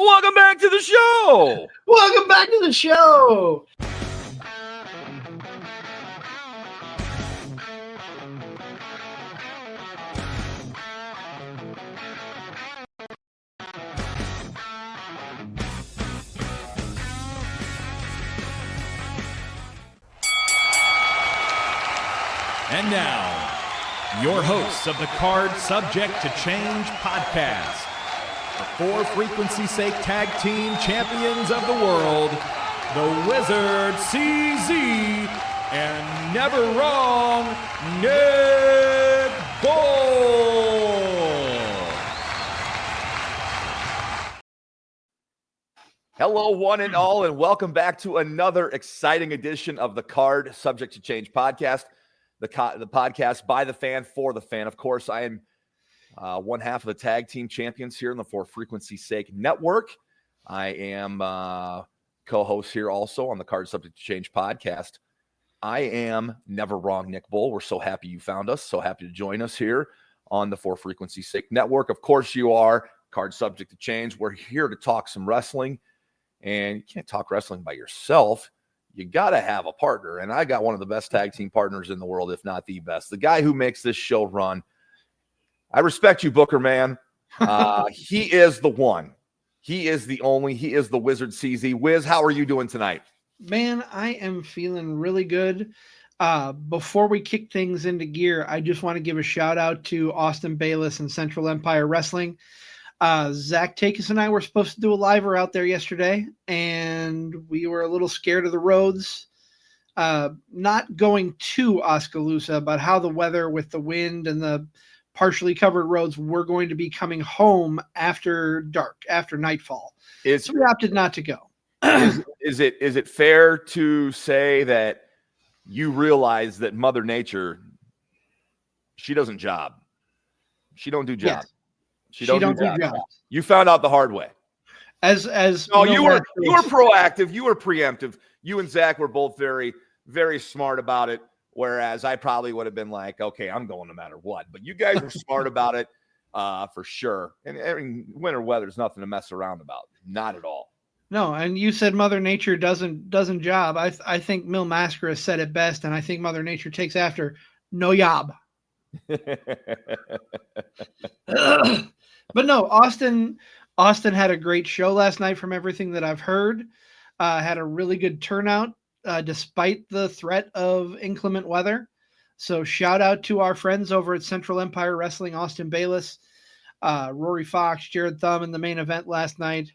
Welcome back to the show. Welcome back to the show. And now, your hosts of the Card Subject to Change podcast, the For Frequency's Sake Tag Team Champions of the World, the Wizard CZ, and never wrong, Nick Bull. Hello, one and all, and welcome back to another exciting edition of the Card Subject to Change podcast, the podcast by the fan, for the fan. Of course, I am one half of the tag team champions here in the For Frequency's Sake network. I am co-host here also on the Card Subject to Change podcast. I am never wrong, Nick Bull. We're so happy you found us, so happy to join us here on the For Frequency's Sake network. Of course, you are Card Subject to Change. We're here to talk some wrestling. And you can't talk wrestling by yourself. You got to have a partner. And I got one of the best tag team partners in the world, if not the best. The guy who makes this show run. I respect you, Booker, man. He is the one. He is the only. He is the Wizard CZ. Wiz, how are you doing tonight? Man, I am feeling really good. Before we kick things into gear, I just want to give a shout out to Austin Bayless and Central Empire Wrestling. Zach Takis and I were supposed to do a liver out there yesterday, and we were a little scared of the roads, not going to Oskaloosa, but how the weather with the wind and the partially covered roads were going to be coming home after dark, after nightfall. So we opted not to go. Is it fair to say that you realize that Mother Nature, she doesn't job. She don't do jobs. Yes. She don't do jobs. You found out the hard way. You were proactive. You were preemptive. You and Zach were both very, very smart about it. Whereas I probably would have been like, okay, I'm going no matter what. But you guys were smart about it for sure. And I mean, winter weather is nothing to mess around about. Not at all. No, and you said Mother Nature doesn't job. I think Mil Mascara said it best, and I think Mother Nature takes after no job. But no, Austin had a great show last night from everything that I've heard. Had a really good turnout despite the threat of inclement weather. So shout out to our friends over at Central Empire Wrestling, Austin Bayless, Rory Fox, Jared Thumb in the main event last night.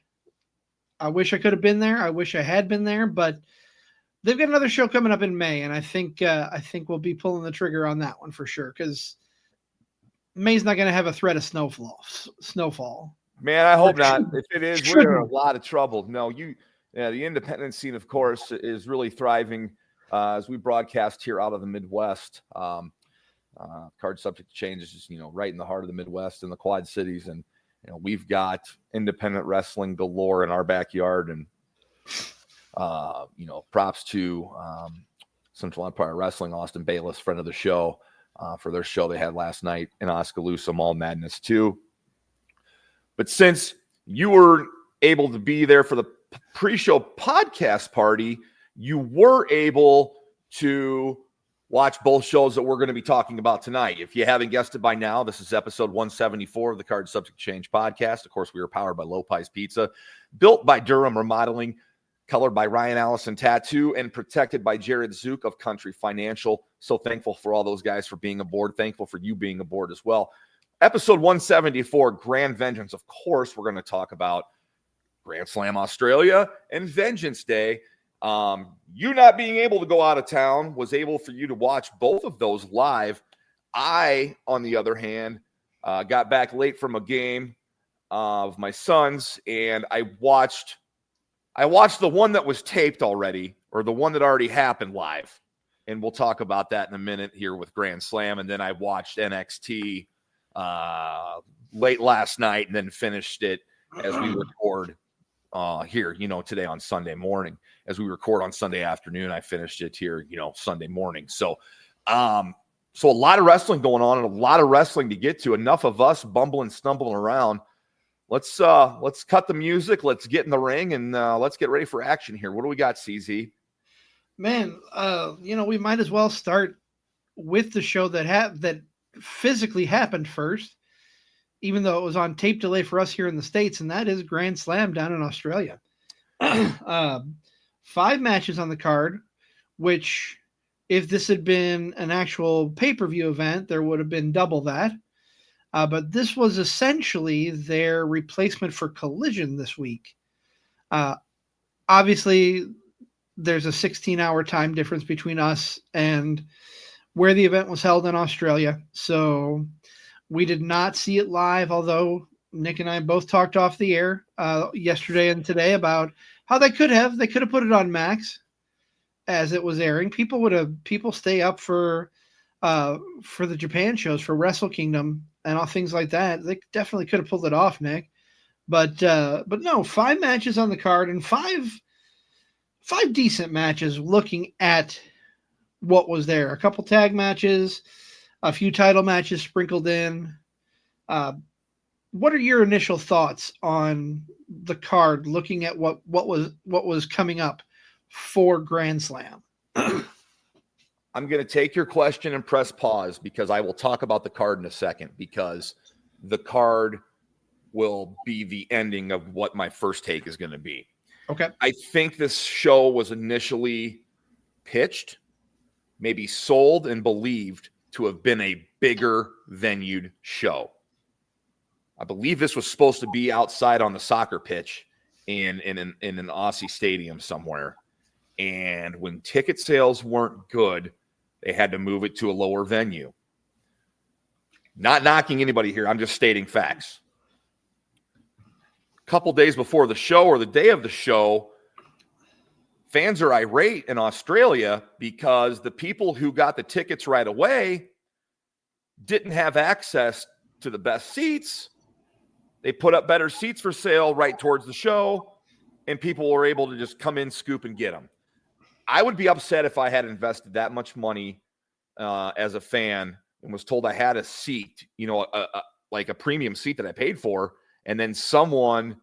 I wish I could have been there. I wish I had been there, but they've got another show coming up in May, and I think we'll be pulling the trigger on that one for sure, because May's not going to have a threat of snowfall. Man, I hope not. If it is, we're in a lot of trouble. No, the independent scene, of course, is really thriving as we broadcast here out of the Midwest. Card Subject to Change is just, right in the heart of the Midwest in the Quad Cities, and we've got independent wrestling galore in our backyard, and props to Central Empire Wrestling, Austin Bayless, friend of the show, for their show they had last night in Oskaloosa, Mall Madness 2. But since you were able to be there for the pre-show podcast party, you were able to watch both shows that we're going to be talking about tonight. If you haven't guessed it by now, this is episode 174 of the Card Subject Change podcast. Of course, we are powered by Low Pies Pizza, built by Durham Remodeling, colored by Ryan Allison Tattoo, and protected by Jared Zook of Country Financial. So thankful for all those guys for being aboard. Thankful for you being aboard as well. Episode 174, Grand Vengeance. Of course, we're going to talk about Grand Slam Australia and Vengeance Day. You not being able to go out of town was able for you to watch both of those live. I, on the other hand, got back late from a game of my son's, and I watched the one that was taped already, or the one that already happened live. And we'll talk about that in a minute here with Grand Slam. And then I watched NXT late last night and then finished it as we record here, today on Sunday morning. As we record on Sunday afternoon, I finished it here, Sunday morning. So a lot of wrestling going on and a lot of wrestling to get to. Enough of us bumbling, stumbling around. let's cut the music. Let's get in the ring and let's get ready for action here. What do we got, CZ? Man, we might as well start with the show that physically happened first, even though it was on tape delay for us here in the States, and that is Grand Slam down in Australia. 5 matches on the card, which if this had been an actual pay-per-view event, there would have been double that. But this was essentially their replacement for Collision this week. Obviously, there's a 16-hour time difference between us and where the event was held in Australia. So we did not see it live, although Nick and I both talked off the air yesterday and today about how they could have put it on Max as it was airing. People stay up for the Japan shows, for Wrestle Kingdom and all things like that. They definitely could have pulled it off, Nick. But no, 5 matches on the card and five decent matches looking at what was there. A couple tag matches, a few title matches sprinkled in. What are your initial thoughts on the card looking at what was coming up for Grand Slam? I'm going to take your question and press pause because I will talk about the card in a second, because the card will be the ending of what my first take is going to be. Okay. I think this show was initially pitched, maybe sold and believed to have been a bigger venued show. I believe this was supposed to be outside on the soccer pitch in an Aussie stadium somewhere. And when ticket sales weren't good, they had to move it to a lower venue. Not knocking anybody here. I'm just stating facts. A couple days before the show or the day of the show, fans are irate in Australia because the people who got the tickets right away didn't have access to the best seats. They put up better seats for sale right towards the show, and people were able to just come in, scoop, and get them. I would be upset if I had invested that much money as a fan and was told I had a seat, like a premium seat that I paid for, and then someone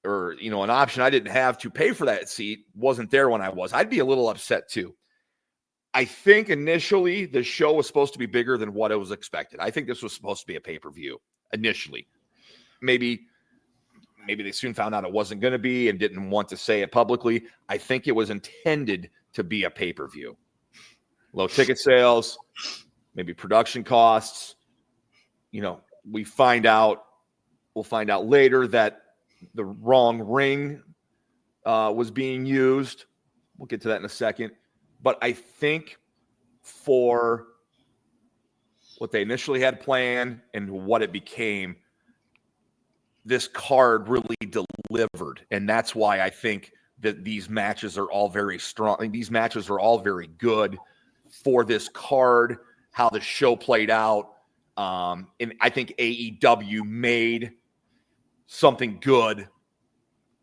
or, an option I didn't have to pay for that seat wasn't there when I was. I'd be a little upset too. I think initially the show was supposed to be bigger than what it was expected. I think this was supposed to be a pay-per-view initially. Maybe they soon found out it wasn't going to be and didn't want to say it publicly. I think it was intended to be a pay-per-view. Low ticket sales, maybe production costs. We'll find out later that the wrong ring was being used. We'll get to that in a second. But I think for what they initially had planned and what it became, this card really delivered. And that's why I think that these matches are all very strong. I mean, these matches are all very good for this card, how the show played out. And I think AEW made something good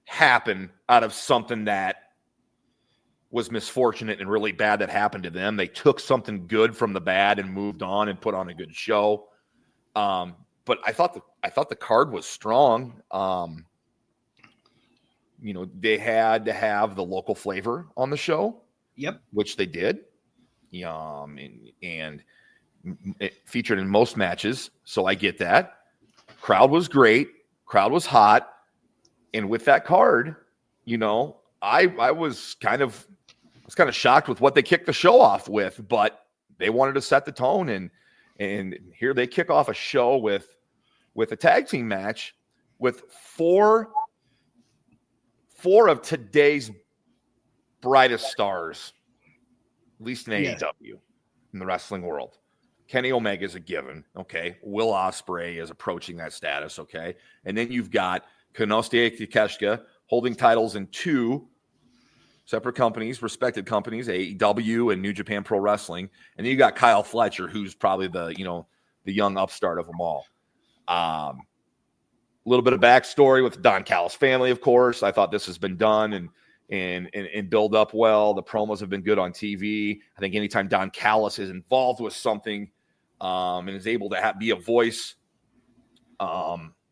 happen out of something that was misfortunate and really bad that happened to them. They took something good from the bad and moved on and put on a good show. But I thought the card was strong. They had to have the local flavor on the show. Yep. Which they did. And it featured in most matches. So I get that. Crowd was great. Crowd was hot. And with that card, I was kind of shocked with what they kicked the show off with, but they wanted to set the tone, and here they kick off a show with a tag team match with four of today's brightest stars, at least in AEW, in the wrestling world. Kenny Omega is a given, okay? Will Ospreay is approaching that status, okay? And then you've got Konosuke Takeshita holding titles in 2 separate companies, respected companies, AEW and New Japan Pro Wrestling. And then you got Kyle Fletcher, who's probably the young upstart of them all. A little bit of backstory with the Don Callis family, of course. I thought this has been done and build up well. The promos have been good on TV. I think anytime Don Callis is involved with something and is able to be a voice,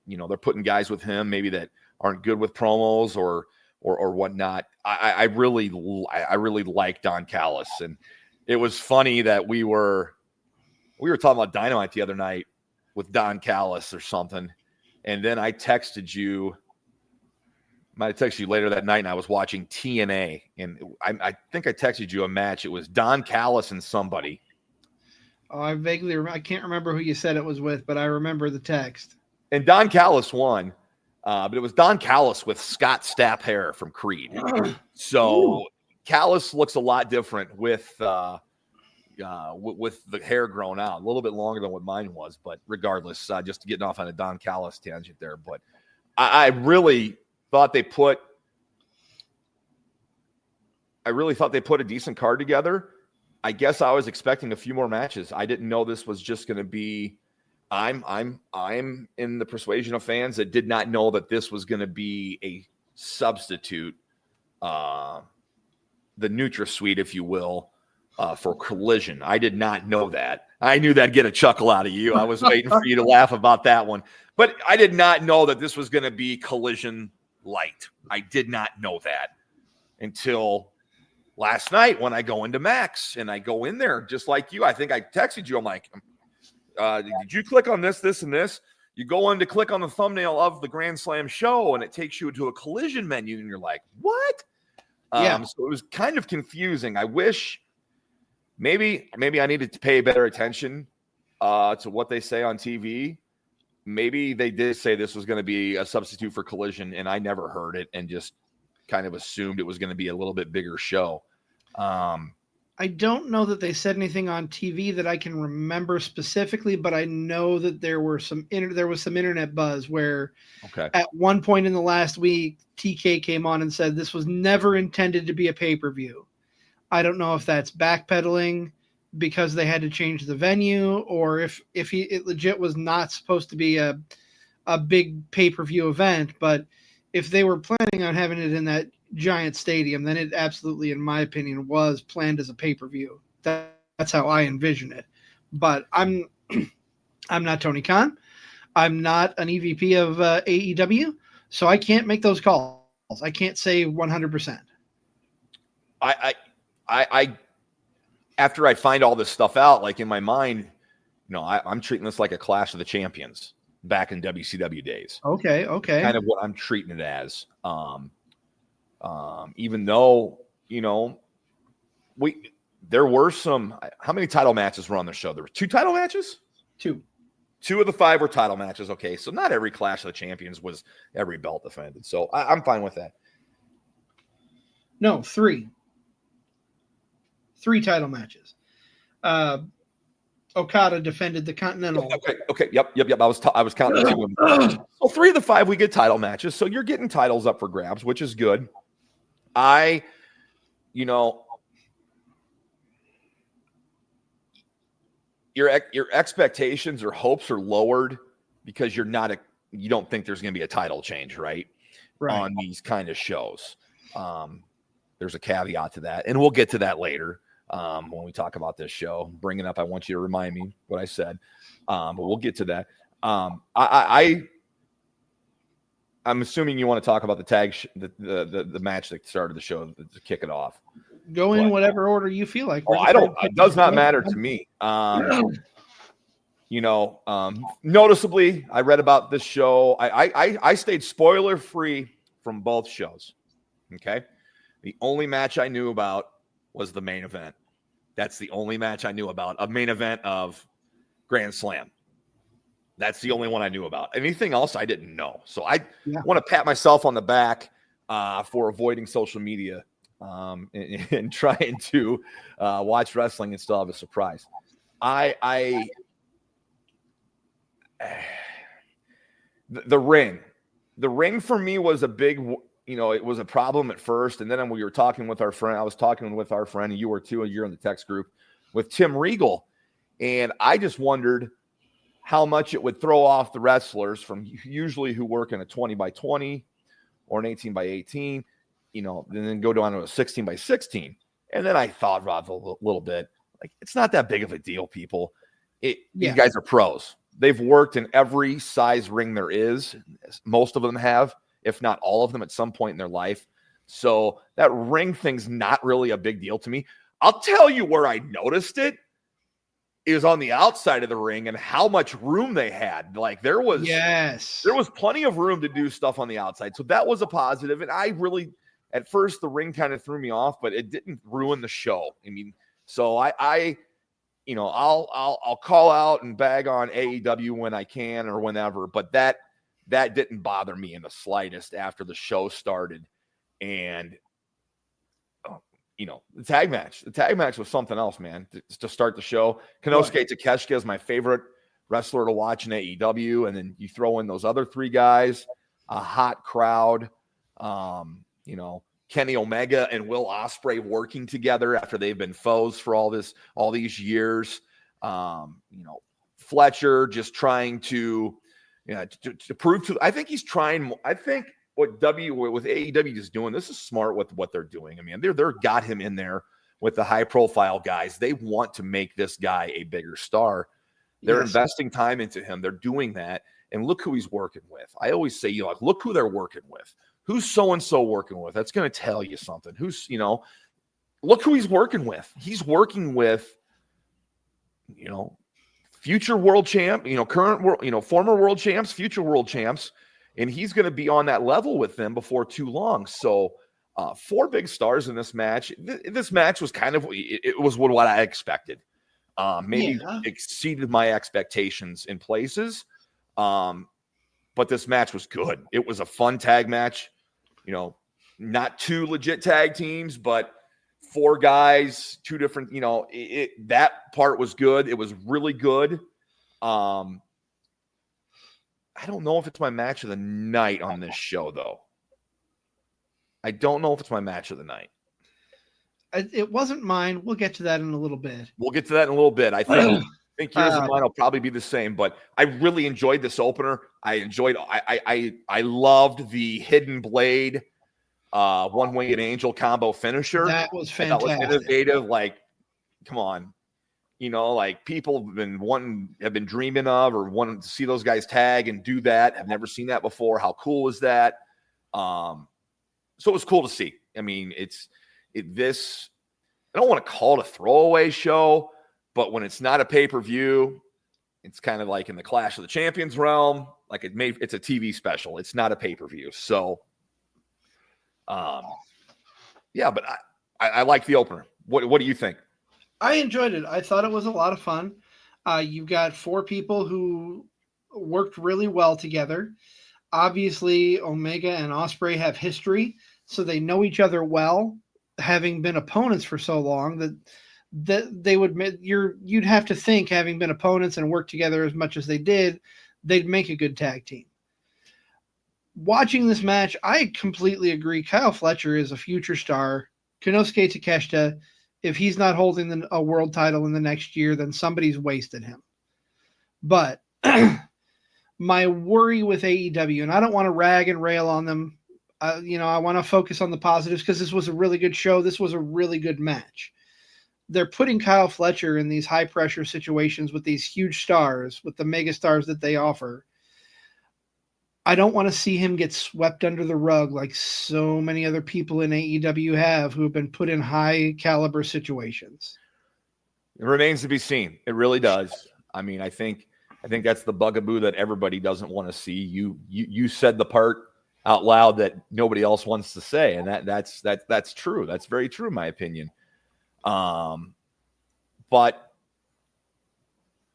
they're putting guys with him maybe that aren't good with promos or whatnot. I really like Don Callis, and it was funny that we were talking about Dynamite the other night with Don Callis or something, and then I texted you. Might have texted you later that night, and I was watching TNA, and I think I texted you a match. It was Don Callis and somebody. Oh, I vaguely I can't remember who you said it was with, but I remember the text. And Don Callis won, but it was Don Callis with Scott Stapp hair from Creed. So Callis looks a lot different with the hair grown out, a little bit longer than what mine was. But regardless, just getting off on a Don Callis tangent there. But I really thought they put a decent card together. I guess I was expecting a few more matches. I didn't know this was just going to be. I'm in the persuasion of fans that did not know that this was going to be a substitute, the NutraSweet, if you will, for Collision. I did not know that. I knew that'd get a chuckle out of you. I was waiting for you to laugh about that one, but I did not know that this was going to be Collision Light. I did not know that until last night when I go into Max and I go in there just like you. I think I texted you. I'm like, did you click on this, and this? You go in to click on the thumbnail of the Grand Slam show and it takes you to a Collision menu and you're like, what? Yeah. So it was kind of confusing. I wish maybe I needed to pay better attention to what they say on TV. Maybe they did say this was going to be a substitute for Collision, and I never heard it and just kind of assumed it was going to be a little bit bigger show. I don't know that they said anything on TV that I can remember specifically, but I know that there was some internet buzz where at one point in the last week, TK came on and said this was never intended to be a pay-per-view. I don't know if that's backpedaling because they had to change the venue, or if it legit was not supposed to be a big pay-per-view event. But if they were planning on having it in that giant stadium, then it absolutely, in my opinion, was planned as a pay-per-view. That's how I envision it. But I'm not Tony Khan. I'm not an EVP of AEW, so I can't make those calls. I can't say 100%. I after I find all this stuff out, like in my mind, I'm treating this like a Clash of the Champions back in WCW days. Okay. Kind of what I'm treating it as. Even though, there were some, how many title matches were on the show? There were 2 title matches? 2. 2 of the 5 were title matches. Okay. So not every Clash of the Champions was every belt defended. So I'm fine with that. No, 3. 3 title matches. Okada defended the Continental. Okay. Yep. I was counting 2. So 3 of the 5 we get title matches. So you're getting titles up for grabs, which is good. Your expectations or hopes are lowered because you don't think there's going to be a title change, right? On these kind of shows. There's a caveat to that, and we'll get to that later. When we talk about this show, bring it up. I want you to remind me what I said, but we'll get to that. I'm assuming you want to talk about the match that started the show to kick it off. Go in whatever order you feel like. It does not matter to me. Noticeably, I read about this show. I stayed spoiler free from both shows. Okay, the only match I knew about was the main event. That's the only match I knew about, a main event of Grand Slam. That's the only one I knew about. Anything else I didn't know. So I want to pat myself on the back for avoiding social media and trying to watch wrestling and still have a surprise. The ring for me was a big, it was a problem at first. And then we were talking with our friend. I was talking with our friend, and you were too, you're in the text group with Tim Regal. And I just wondered how much it would throw off the wrestlers from usually who work in a 20x20 or an 18x18, and then go down to a 16x16. And then I thought, Rob, a little bit, like, it's not that big of a deal, people. You guys are pros. they've worked in every size ring there is. Most of them have, if not all of them, at some point in their life. So that ring thing's not really a big deal to me. I'll tell you where I noticed it is on the outside of the ring and how much room they had. Like there was plenty of room to do stuff on the outside. So that was a positive. And I really, at first the ring kind of threw me off, but it didn't ruin the show. I mean, so I'll call out and bag on AEW when I can or whenever, but that didn't bother me in the slightest after the show started. And the tag match was something else, man, to start the show. Konosuke Takeshita is my favorite wrestler to watch in AEW. And then you throw in those other three guys, a hot crowd, Kenny Omega and Will Ospreay working together after they've been foes for all these years. Fletcher just trying to prove to, I think he's trying, I think what AEW is doing, this is smart with what they're doing. I mean, they're got him in there with the high profile guys. They want to make this guy a bigger star. They're investing time into him. They're doing that. And look who he's working with. I always say, look who they're working with. Who's so-and-so working with? That's going to tell you something. Look who he's working with. He's working with, future world champ, current world, former world champs, future world champs. And he's going to be on that level with them before too long. So 4 big stars in this match. This match was it was what I expected. Maybe exceeded my expectations in places. But this match was good. It was a fun tag match. Not 2 legit tag teams, but 4 guys, 2 different, that part was good. It was really good. I don't know if it's my match of the night on this show, though. I don't know if it's my match of the night. It wasn't mine. We'll get to that in a little bit. I think yours and mine will probably be the same, but I really enjoyed this opener. I loved the hidden blade, one-winged angel combo finisher. That was fantastic. That was innovative. Like, come on. People have been dreaming of or wanting to see those guys tag and do that. Have never seen that before. How cool is that? So it was cool to see. I mean, I don't want to call it a throwaway show, but when it's not a pay-per-view, it's kind of like in the Clash of the Champions realm. Like it's a TV special. It's not a pay-per-view. So, but I like the opener. What do you think? I enjoyed it. I thought it was a lot of fun. You've got 4 people who worked really well together. Obviously, Omega and Ospreay have history, so they know each other well, having been opponents for so long that they would. You'd have to think, having been opponents and worked together as much as they did, they'd make a good tag team. Watching this match, I completely agree. Kyle Fletcher is a future star. Konosuke Takeshita, if he's not holding a world title in the next year, then somebody's wasted him. But my worry with AEW, and I don't want to rag and rail on them, I want to focus on the positives because this was a really good show. This was a really good match. They're putting Kyle Fletcher in these high-pressure situations with these huge stars, with the mega stars that they offer. I don't want to see him get swept under the rug like so many other people in AEW who have been put in high caliber situations. It remains to be seen. It really does. I mean, I think that's the bugaboo that everybody doesn't want to see. You said the part out loud that nobody else wants to say, and that's true. That's very true, in my opinion. But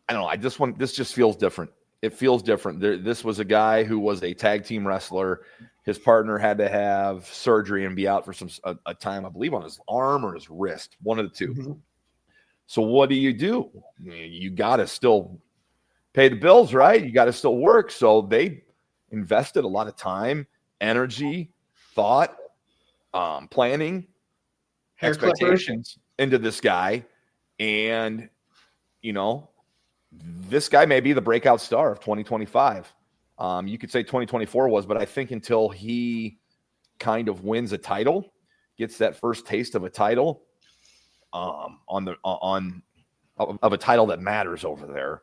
I don't know. This just feels different. It feels different. This was a guy who was a tag team wrestler. His partner had to have surgery and be out for a time, I believe, on his arm or his wrist, one of the two. Mm-hmm. So what do? You got to still pay the bills, right? You got to still work. So they invested a lot of time, energy, thought, planning, expectations into this guy. And, this guy may be the breakout star of 2025. You could say 2024 was, but I think until he kind of wins a title, gets that first taste of a title, of a title that matters over there,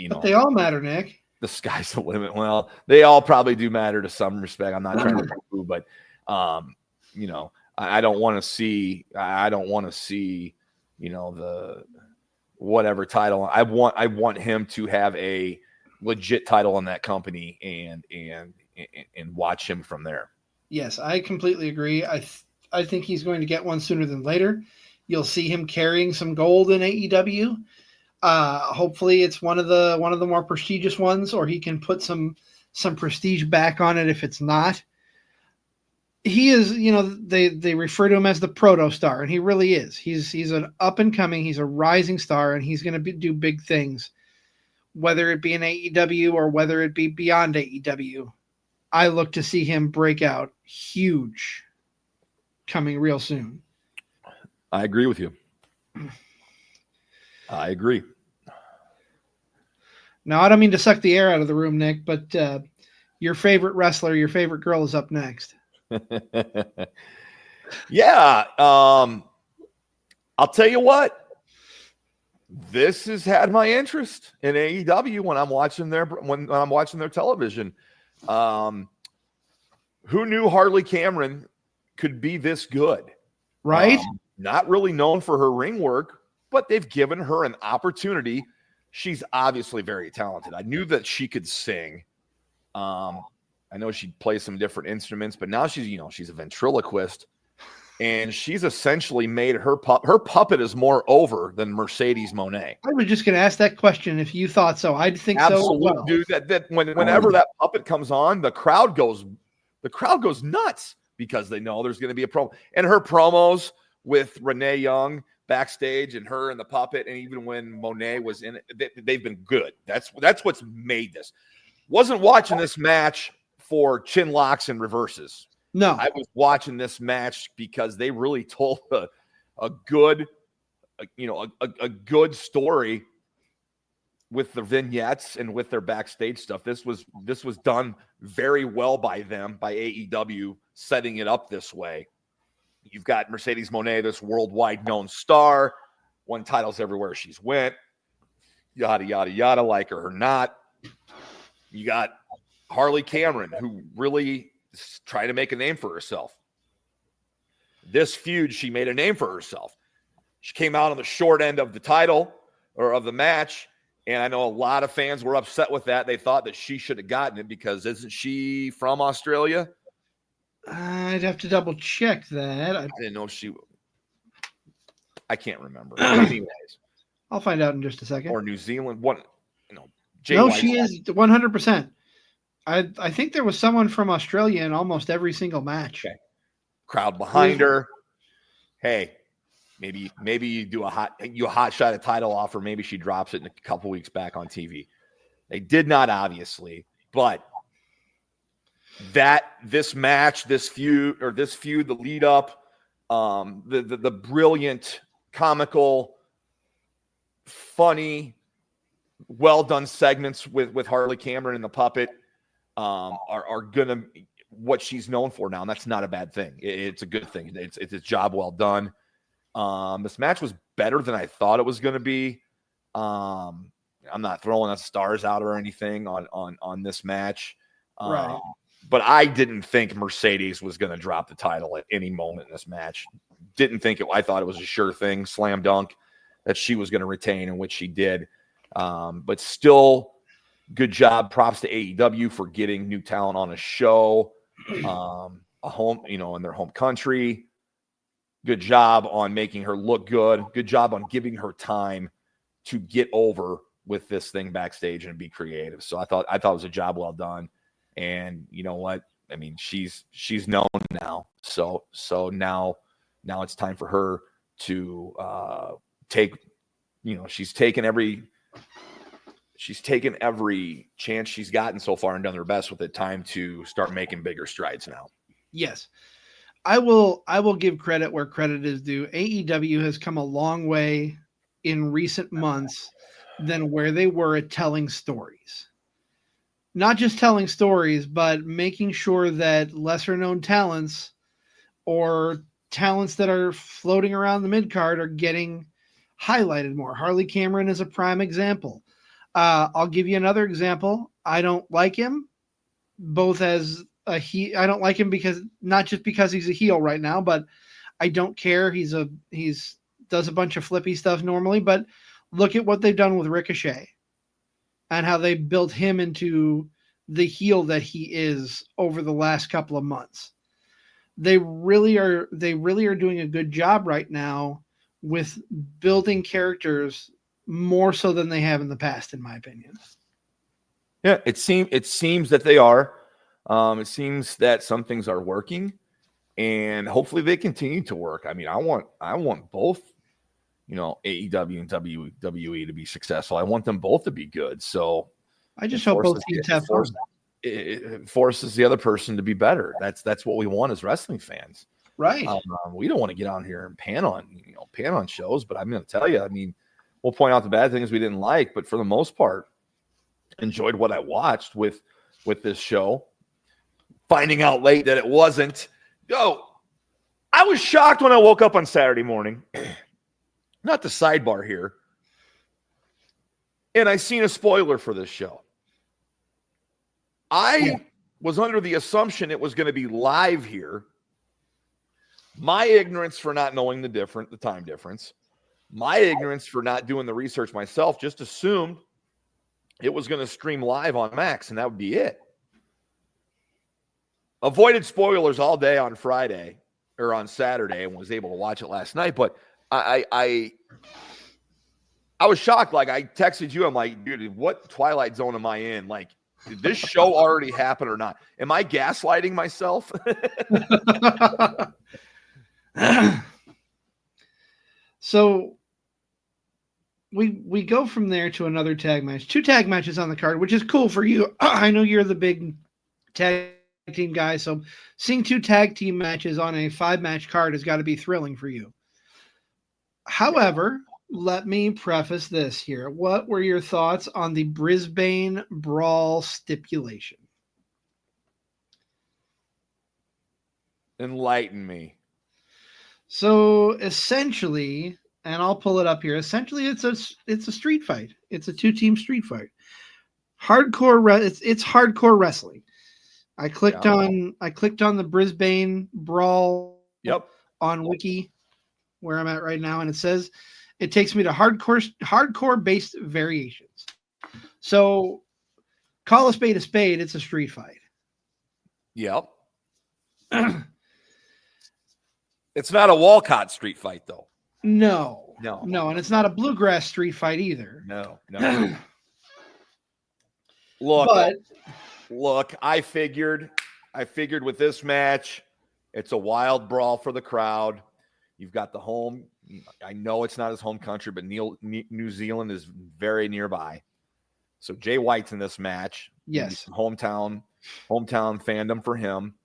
But they all matter, Nick. The sky's the limit. Well, they all probably do matter to some respect. I'm not trying to poo, but I don't want to see. The whatever title. I want him to have a legit title in that company and watch him from there. Yes, I completely agree. I think he's going to get one sooner than later. You'll see him carrying some gold in AEW. Hopefully it's one of the more prestigious ones, or he can put some prestige back on it if it's not. He is, they refer to him as the proto star, and he really is. He's an up and coming, he's a rising star, and he's going to do big things, whether it be in AEW or whether it be beyond AEW. I look to see him break out huge coming real soon. I agree with you. I agree. Now, I don't mean to suck the air out of the room, Nick, but your favorite wrestler, your favorite girl is up next. Yeah. I'll tell you what. This has had my interest in AEW when I'm watching their television. Who knew Harley Cameron could be this good? Right? Not really known for her ring work, but they've given her an opportunity. She's obviously very talented. I knew that she could sing. I know she plays some different instruments, but now she's a ventriloquist, and she's essentially made her puppet is more over than Mercedes Moné. I was just going to ask that question if you thought so. I'd think Absolutely, so. Well. Dude. That whenever that puppet comes on, the crowd goes nuts because they know there's going to be a promo. And her promos with Renee Young backstage and her and the puppet, and even when Monet was in it, they've been good. That's what's made this. Wasn't watching this match for chin locks and reverses. No, I was watching this match because they really told a good story with the vignettes and with their backstage stuff. This was done very well by them, by AEW, setting it up this way. You've got Mercedes Moné, this worldwide known star, won titles everywhere she's went, yada, yada, yada, like her or not. You got Harley Cameron, who really is trying to make a name for herself. This feud, she made a name for herself. She came out on the short end of the title or of the match, and I know a lot of fans were upset with that. They thought that she should have gotten it because isn't she from Australia? I'd have to double check that. I didn't know I can't remember. Anyways, I'll find out in just a second. Or New Zealand. She is 100%. I think there was someone from Australia in almost every single match. Okay. Crowd behind her. Hey, maybe you do a hot shot at title offer. Maybe she drops it in a couple weeks back on TV. They did not, obviously, but this match, this feud, the lead up, the brilliant, comical, funny, well done segments with Harley Cameron and the puppet are gonna what she's known for now, and that's not a bad thing. It's a good thing. It's a job well done. This match was better than I thought it was going to be. I'm not throwing stars out or anything on this match. Right. But I didn't think Mercedes was going to drop the title at any moment in this match. Didn't think it. I thought it was a sure thing, slam dunk, that she was going to retain, and which she did. But still, good job. Props to AEW for getting new talent on a show, a home, in their home country. Good job on making her look good. Good job on giving her time to get over with this thing backstage and be creative. So I thought it was a job well done. And you know what? I mean, she's known now. So now it's time for her to take. She's taken every chance she's gotten so far and done her best with it. Time to start making bigger strides now. Yes. I will give credit where credit is due. AEW has come a long way in recent months than where they were at telling stories. Not just telling stories, but making sure that lesser known talents or talents that are floating around the mid card are getting highlighted more. Harley Cameron is a prime example. I'll give you another example. I don't like him both as a I don't like him because not just because he's a heel right now, but I don't care. He's does a bunch of flippy stuff normally, but look at what they've done with Ricochet and how they built him into the heel that he is over the last couple of months. They really are doing a good job right now with building characters more so than they have in the past, in my opinion. Yeah, it seems that they are. It seems that some things are working, and hopefully they continue to work. I mean, I want both, AEW and WWE to be successful. I want them both to be good. So I just hope both teams have fun. It forces the other person to be better. That's what we want as wrestling fans, right? We don't want to get on here and pan on shows, but I'm going to tell you, I mean, we'll point out the bad things we didn't like, but for the most part, enjoyed what I watched with this show. Finding out late that it wasn't. I was shocked when I woke up on Saturday morning. Not the sidebar here, and I seen a spoiler for this show. I was under the assumption it was going to be live here. My ignorance for not knowing the time difference, my ignorance for not doing the research myself, just assumed it was going to stream live on Max, and that would be it. Avoided spoilers all day on Friday or on Saturday and was able to watch it last night, but I was shocked. Like, I texted you, I'm like, dude, what Twilight Zone am I in? Like, did this show already happen or not? Am I gaslighting myself? So we go from there to another tag match. 2 tag matches on the card, which is cool for you. I know you're the big tag team guy, so seeing 2 tag team matches on a 5-match card has got to be thrilling for you. However, let me preface this here. What were your thoughts on the Brisbane Brawl stipulation? Enlighten me. So essentially, and I'll pull it up here. Essentially, it's a street fight. It's a 2-team street fight. It's hardcore wrestling. I clicked on the Brisbane Brawl on Wiki, where I'm at right now, and it says it takes me to hardcore based variations. So call a spade, it's a street fight. Yep. It's not a Walcott street fight, though. No, and it's not a bluegrass street fight either. No. Look, I figured with this match, it's a wild brawl for the crowd. You've got the home. I know it's not his home country, but New Zealand is very nearby. So Jay White's in this match. Yes. Hometown fandom for him.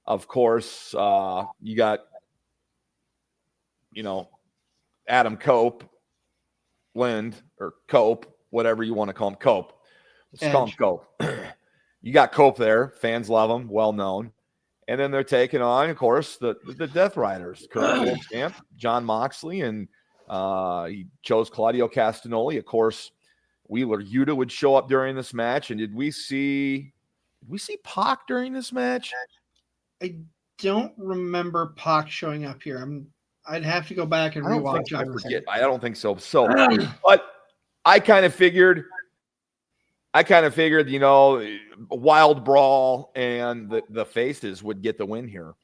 Of course, you got, Adam Cope, whatever you want to call him, Cope. Let's call him Cope. You got Cope there. Fans love him, well known. And then they're taking on, of course, the Death Riders, current world champ, John Moxley, and he chose Claudio Castagnoli. Of course, Wheeler Yuta would show up during this match. And did we see Pac during this match? I don't remember Pac showing up here. I'd have to go back and rewatch. I forget. I don't think so. So, but I kind of figured, wild brawl and the faces would get the win here.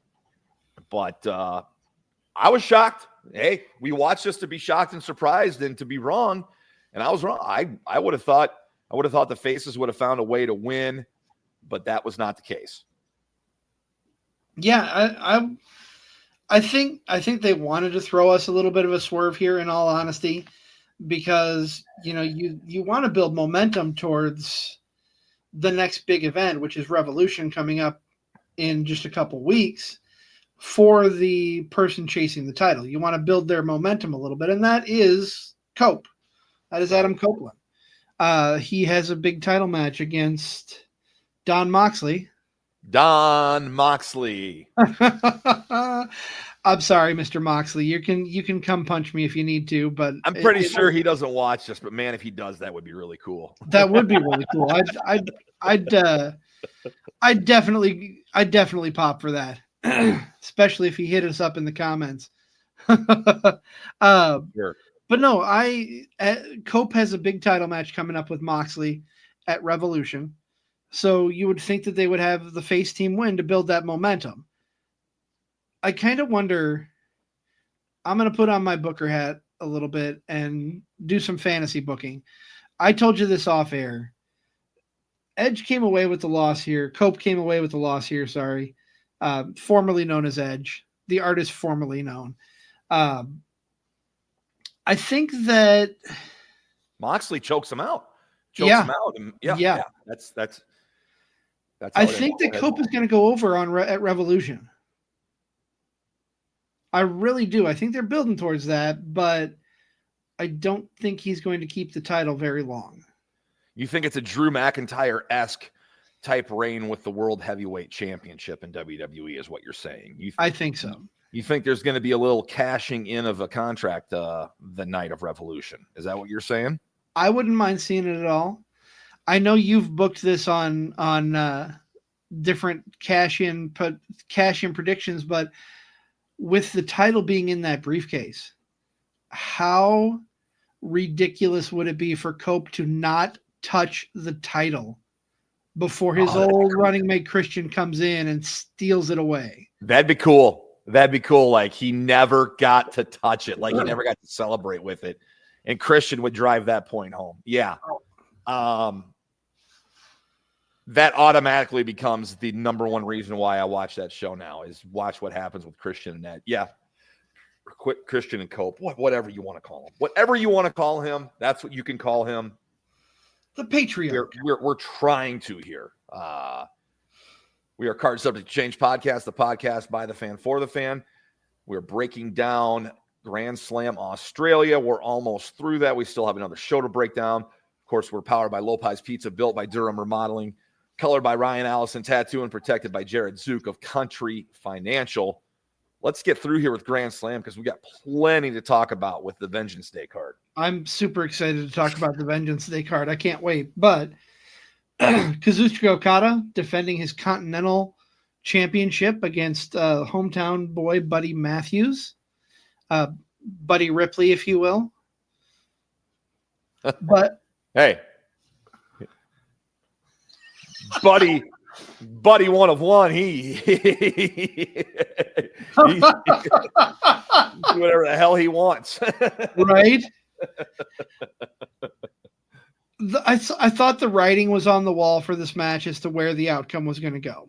But I was shocked. Hey, we watched this to be shocked and surprised and to be wrong. And I was wrong. I would have thought the faces would have found a way to win, but that was not the case. Yeah, I think they wanted to throw us a little bit of a swerve here, in all honesty, because you want to build momentum towards the next big event, which is Revolution coming up in just a couple weeks, for the person chasing the title. You want to build their momentum a little bit, and that is Cope. That is Adam Copeland. He has a big title match against Don Moxley. I'm sorry, Mr. Moxley. You can come punch me if you need to, but I'm pretty sure he doesn't watch this, but man, if he does, that would be really cool. That would be really cool. I'd definitely pop for that, especially if he hit us up in the comments. Sure. But no, Cope has a big title match coming up with Moxley at Revolution, so you would think that they would have the face team win to build that momentum. I kind of wonder. I'm going to put on my Booker hat a little bit and do some fantasy booking. I told you this off air. Edge came away with the loss here. Cope came away with the loss here. Sorry. Formerly known as Edge, the artist formerly known. I think that Moxley chokes him out. Yeah. Him out. And yeah. That's I think that Cope is going to go over at Revolution. I really do. I think they're building towards that, but I don't think he's going to keep the title very long. You think it's a Drew McIntyre-esque type reign with the World Heavyweight Championship in WWE is what you're saying. I think so. You think there's going to be a little cashing in of a contract the night of Revolution. Is that what you're saying? I wouldn't mind seeing it at all. I know you've booked this on different cash-in predictions, but with the title being in that briefcase, how ridiculous would it be for Cope to not touch the title before his old running mate Christian comes in and steals it away? That'd be cool. Like he never got to touch it. Like he never got to celebrate with it. And Christian would drive that point home. Yeah. That automatically becomes the number one reason why I watch that show now is watch what happens with Christian and Ed. Yeah. Quit Christian and Cope, whatever you want to call him. Whatever you want to call him, that's what you can call him. The Patriarch. We're trying to here. We are Card Subject Change Podcast, the podcast by the fan for the fan. We're breaking down Grand Slam Australia. We're almost through that. We still have another show to break down. Of course, we're powered by Lopez Pizza, built by Durham Remodeling, colored by Ryan Allison, tattoo and protected by Jared Zook of Country Financial. Let's get through here with Grand Slam because we got plenty to talk about with the Vengeance Day card. I'm super excited to talk about the Vengeance Day card. I can't wait. But Kazuchika Okada defending his Continental Championship against hometown boy Buddy Matthews. Buddy Ripley, if you will. But hey, Buddy one of one. He whatever the hell he wants. Right? I thought the writing was on the wall for this match as to where the outcome was going to go.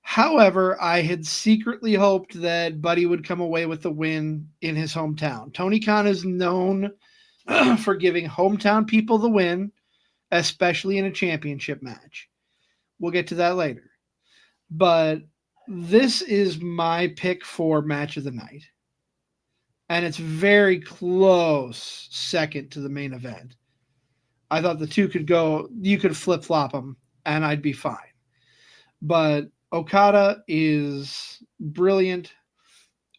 However, I had secretly hoped that Buddy would come away with the win in his hometown. Tony Khan is known for giving hometown people the win, especially in a championship match. We'll get to that later. But this is my pick for match of the night. And it's very close second to the main event. I thought the two could go, you could flip-flop them, and I'd be fine. But Okada is brilliant.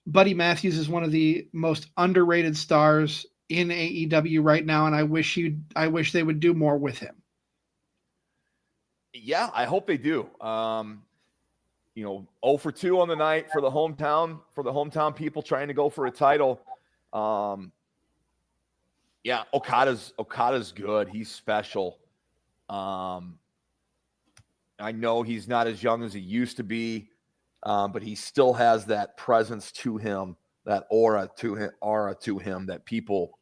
Buddy Matthews is one of the most underrated stars in AEW right now, and I wish they would do more with him. Yeah, I hope they do. 0 for 2 on the night for the hometown people trying to go for a title. Yeah, Okada's good. He's special. I know he's not as young as he used to be, but he still has that presence to him, that aura to him that people,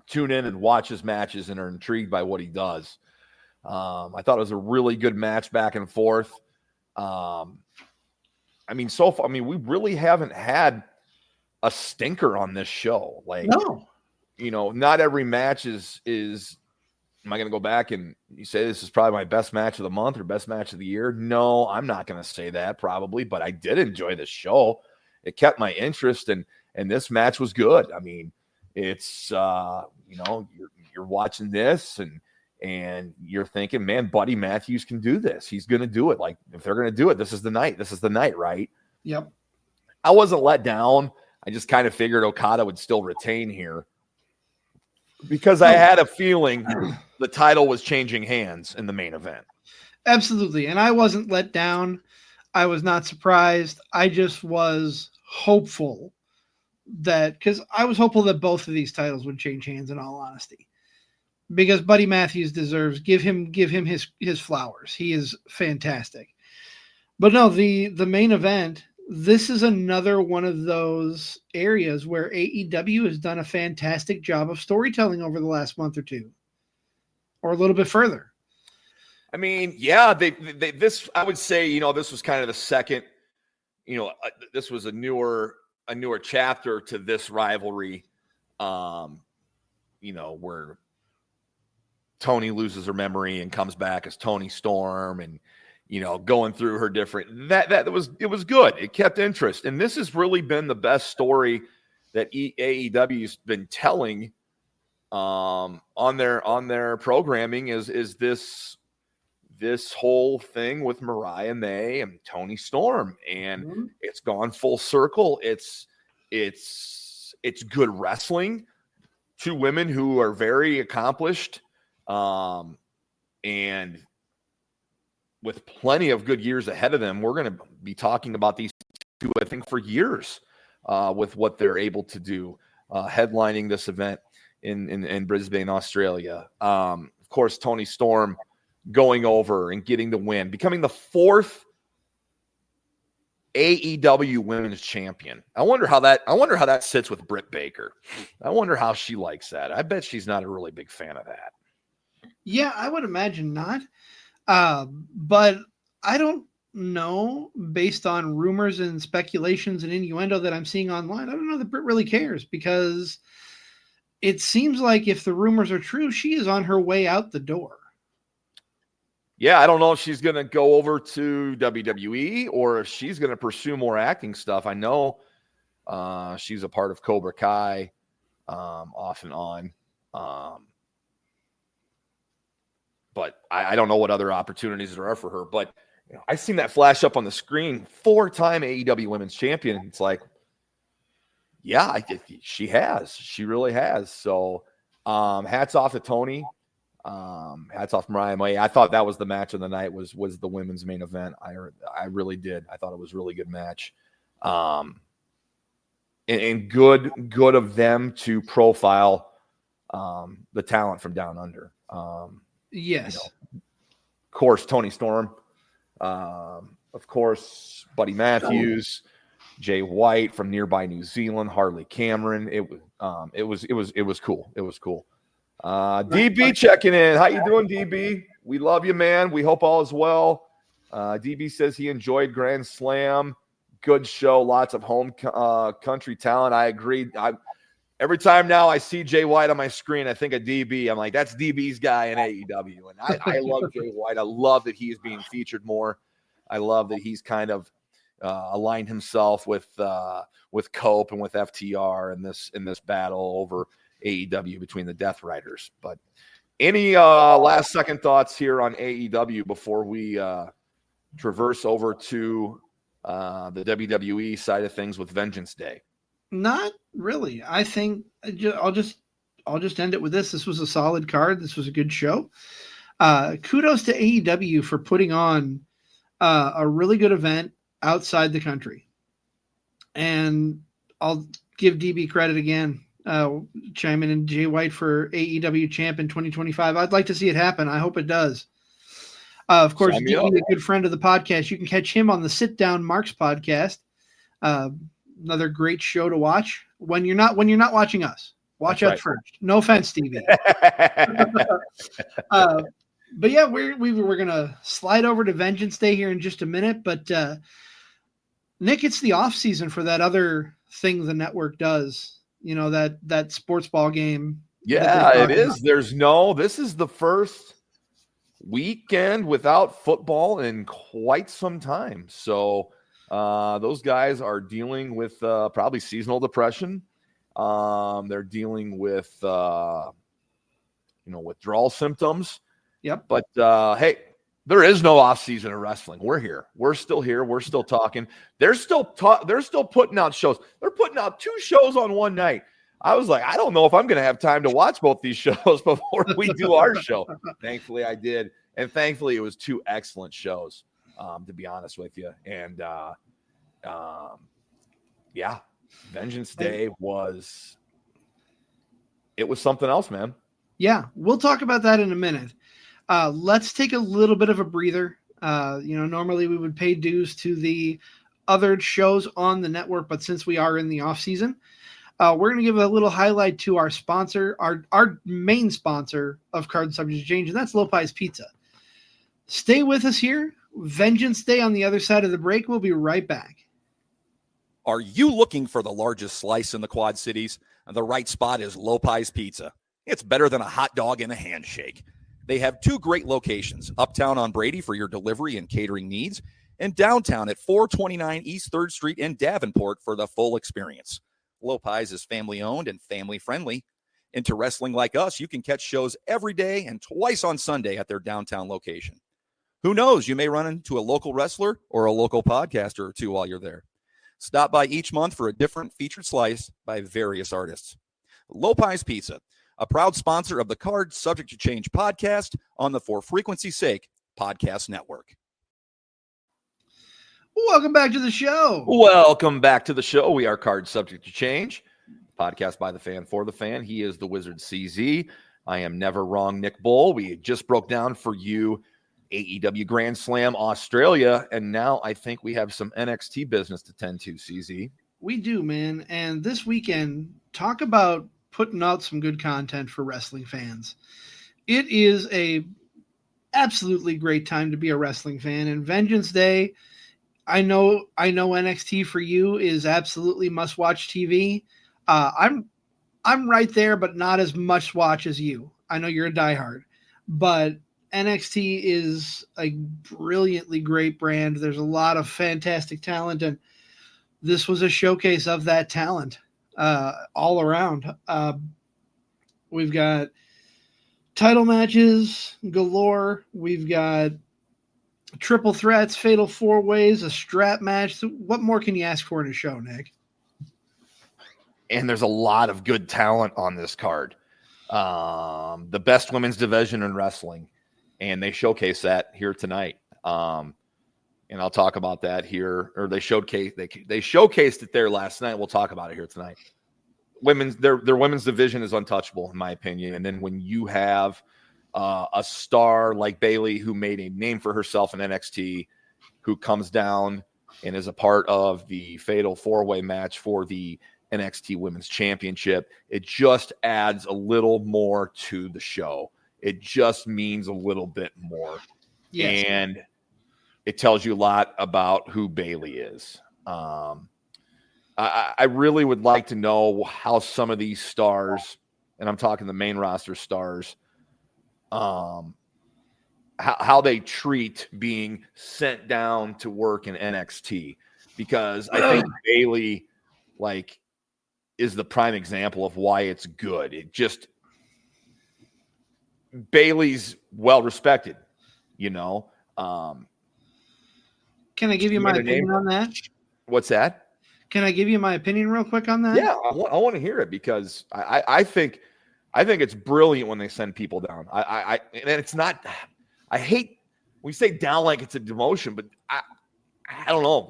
tune in and watch his matches and are intrigued by what he does. I thought it was a really good match back and forth. So far, we really haven't had a stinker on this show. No. Not every match is am I going to go back and you say this is probably my best match of the month or best match of the year? No, I'm not going to say that probably, but I did enjoy this show. It kept my interest and this match was good. It's, you're watching this and you're thinking, man, Buddy Matthews can do this. He's going to do it. Like if they're going to do it, this is the night, right? Yep. I wasn't let down. I just kind of figured Okada would still retain here because I had a feeling the title was changing hands in the main event. Absolutely. And I wasn't let down. I was not surprised. I just was hopeful because I was hopeful that both of these titles would change hands, in all honesty, because Buddy Matthews deserves, give him his flowers. He is fantastic. But no, the main event, this is another one of those areas where AEW has done a fantastic job of storytelling over the last month or two, or a little bit further. I mean, yeah, this, I would say, this was kind of the second, this was a newer chapter to this rivalry, where Tony loses her memory and comes back as Tony Storm, and going through her different, it was good. It kept interest. And this has really been the best story that AEW's been telling on their programming is this whole thing with Mariah May and Tony Storm. And it's gone full circle. It's good wrestling. Two women who are very accomplished, and with plenty of good years ahead of them. We're going to be talking about these two, I think, for years, with what they're able to do, headlining this event in Brisbane, Australia. Of course, Tony Storm going over and getting the win, becoming the 4th AEW Women's Champion. I wonder how that sits with Britt Baker. I wonder how she likes that. I bet she's not a really big fan of that. Yeah, I would imagine not. But I don't know, based on rumors and speculations and innuendo that I'm seeing online, I don't know that Britt really cares, because it seems like if the rumors are true, she is on her way out the door. Yeah, I don't know if she's going to go over to WWE or if she's going to pursue more acting stuff. I know she's a part of Cobra Kai off and on. But I don't know what other opportunities there are for her. But I seen that flash up on the screen, 4-time AEW Women's Champion. It's like, yeah, she has. She really has. So hats off to Tony. Hats off Mariah May. I thought that was the match of the night, was the women's main event. I really did. I thought it was a really good match. And good of them to profile the talent from down under. Yes. Of course, Tony Storm. Of course, Buddy Matthews, Jay White from nearby New Zealand, Harley Cameron. It was cool. It was cool. DB checking in. How you doing, DB? We love you, man. We hope all is well. DB says he enjoyed Grand Slam. Good show. Lots of home country talent. I agree. Every time now I see Jay White on my screen, I think of DB. I'm like, that's DB's guy in AEW. And I love Jay White. I love that he is being featured more. I love that he's kind of aligned himself with Cope and with FTR in this battle over AEW between the Death Riders. But any last second thoughts here on AEW before we traverse over to the WWE side of things with Vengeance Day? Not really. I think I'll just end it with this. This was a solid card. This was a good show. Kudos to AEW for putting on a really good event outside the country. And I'll give DB credit again. Chime in Jay White for AEW champ in 2025. I'd like to see it happen. I hope it does. Of course, DB, a good friend of the podcast. You can catch him on the Sit Down Marks podcast. Another great show to watch when you're not watching us. Watch us first. No offense, Stevie. But yeah, we're gonna slide over to Vengeance Day here in just a minute. But Nick, it's the off season for that other thing the network does. That sports ball game. Yeah, it is. This is the first weekend without football in quite some time. So those guys are dealing with probably seasonal depression. They're dealing with withdrawal symptoms. Yep. But hey, There is no off season of wrestling. We're here. We're still here. We're still talking. They're still putting out shows. They're putting out 2 shows on one night. I was like, I don't know if I'm going to have time to watch both these shows before we do our show. Thankfully, I did. And thankfully, it was 2 excellent shows, to be honest with you. And, yeah, Vengeance Day was something else, man. Yeah, we'll talk about that in a minute. Let's take a little bit of a breather. Normally we would pay dues to the other shows on the network, but since we are in the off season, we're going to give a little highlight to our sponsor, our main sponsor of Card Subject to Change, and that's Lopez Pizza. Stay with us here. Vengeance Day on the other side of the break. We'll be right back. Are you looking for the largest slice in the Quad Cities? The right spot is Lopez Pizza. It's better than a hot dog and a handshake. They have 2 great locations, uptown on Brady for your delivery and catering needs, and downtown at 429 East 3rd Street in Davenport for the full experience. Lopez is family-owned and family-friendly. Into wrestling like us, you can catch shows every day and twice on Sunday at their downtown location. Who knows, you may run into a local wrestler or a local podcaster or 2 while you're there. Stop by each month for a different featured slice by various artists. Lopez Pizza, a proud sponsor of the Card Subject to Change podcast on the For Frequency's Sake podcast network. Welcome back to the show. Welcome back to the show. We are Card Subject to Change, podcast by the fan for the fan. He is the Wizard CZ. I am Never Wrong Nick Bull. We just broke down for you AEW Grand Slam Australia, and now I think we have some NXT business to tend to, CZ. We do, man. And this weekend, talk about putting out some good content for wrestling fans. It is a absolutely great time to be a wrestling fan, and Vengeance Day, I know NXT for you is absolutely must-watch TV. I'm right there, but not as much watch as you. I know you're a diehard, but NXT is a brilliantly great brand. There's a lot of fantastic talent, and this was a showcase of that talent all around. We've got title matches galore. We've got triple threats, fatal 4-ways, a strap match. So what more can you ask for in a show, Nick? And there's a lot of good talent on this card. The best women's division in wrestling. And they showcase that here tonight. And I'll talk about that here. Or they showcased it there last night. We'll talk about it here tonight. Their women's division is untouchable, in my opinion. And then when you have a star like Bayley, who made a name for herself in NXT, who comes down and is a part of the fatal 4-way match for the NXT Women's Championship, it just adds a little more to the show. It just means a little bit more. Yes. And it tells you a lot about who Bayley is. I really would like to know how some of these stars, and I'm talking the main roster stars, how they treat being sent down to work in NXT, because I think Bayley is the prime example of why it's good. Bayley's well respected, Can I give you my opinion on that? What's that? Can I give you my opinion real quick on that? Yeah, I want to hear it, because I think it's brilliant when they send people down. And it's not. I hate we say down like it's a demotion, but I don't know.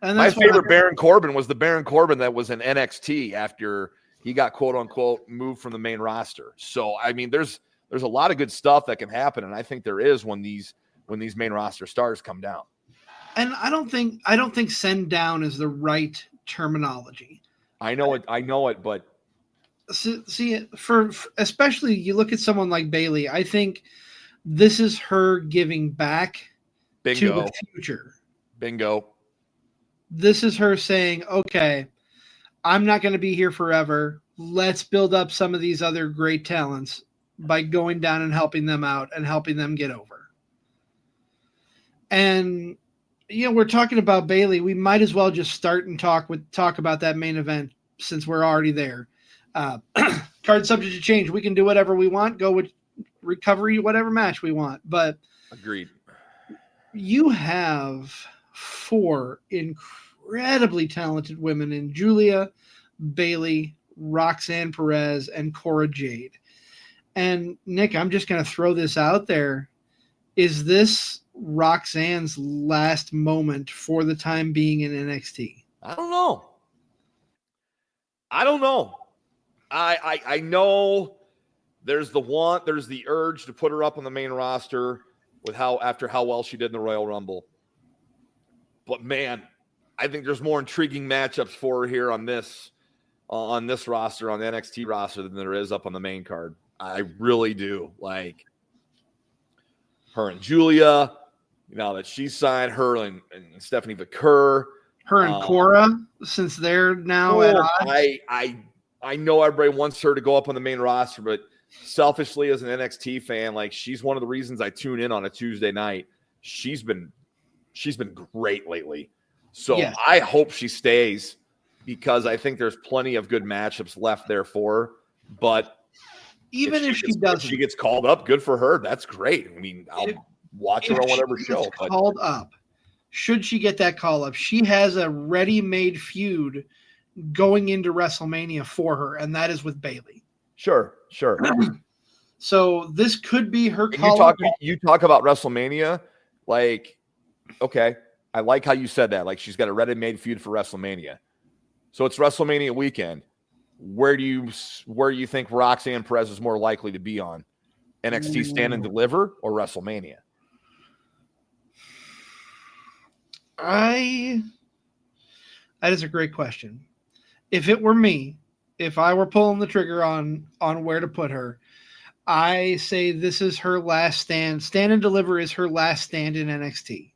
My favorite Baron Corbin was the Baron Corbin that was in NXT after he got quote unquote moved from the main roster. So I mean, there's a lot of good stuff that can happen, and I think there is when these main roster stars come down. And I don't think send down is the right terminology. I know it, but see, for especially you look at someone like Bayley, I think this is her giving back to the future. Bingo. This is her saying, okay, I'm not going to be here forever. Let's build up some of these other great talents by going down and helping them out and helping them get over. And, we're talking about Bayley. We might as well just start and talk about that main event since we're already there. Card subject to change. We can do whatever we want, go with recovery, whatever match we want. But agreed. you have 4 incredibly talented women in Julia, Bailey, Roxanne Perez, and Cora Jade. And Nick, I'm just going to throw this out there. Is this Roxanne's last moment for the time being in NXT? I don't know. I know there's the urge to put her up on the main roster after how well she did in the Royal Rumble. But man, I think there's more intriguing matchups for her here on this roster, on the NXT roster, than there is up on the main card. I really do. Like her and Julia, now that she's signed, her and Stephanie Vaquer. Her and Cora, since they're now at odds. I know everybody wants her to go up on the main roster, but selfishly as an NXT fan, like she's one of the reasons I tune in on a Tuesday night. She's been great lately. So yes. I hope she stays because I think there's plenty of good matchups left there for her. But even if she gets called up, good for her. That's great. I mean, I'll watch her on whatever show. Called up. Should she get that call up, she has a ready-made feud going into WrestleMania for her, and that is with Bailey. Sure. So this could be her call. You talk about WrestleMania, like, okay, I like how you said that. Like, she's got a ready-made feud for WrestleMania. So it's WrestleMania weekend. Where do you think Roxanne Perez is more likely to be on? NXT Stand and Deliver or WrestleMania? That is a great question. If it were me, if I were pulling the trigger on where to put her, I say this is her last stand. Stand and Deliver is her last stand in NXT.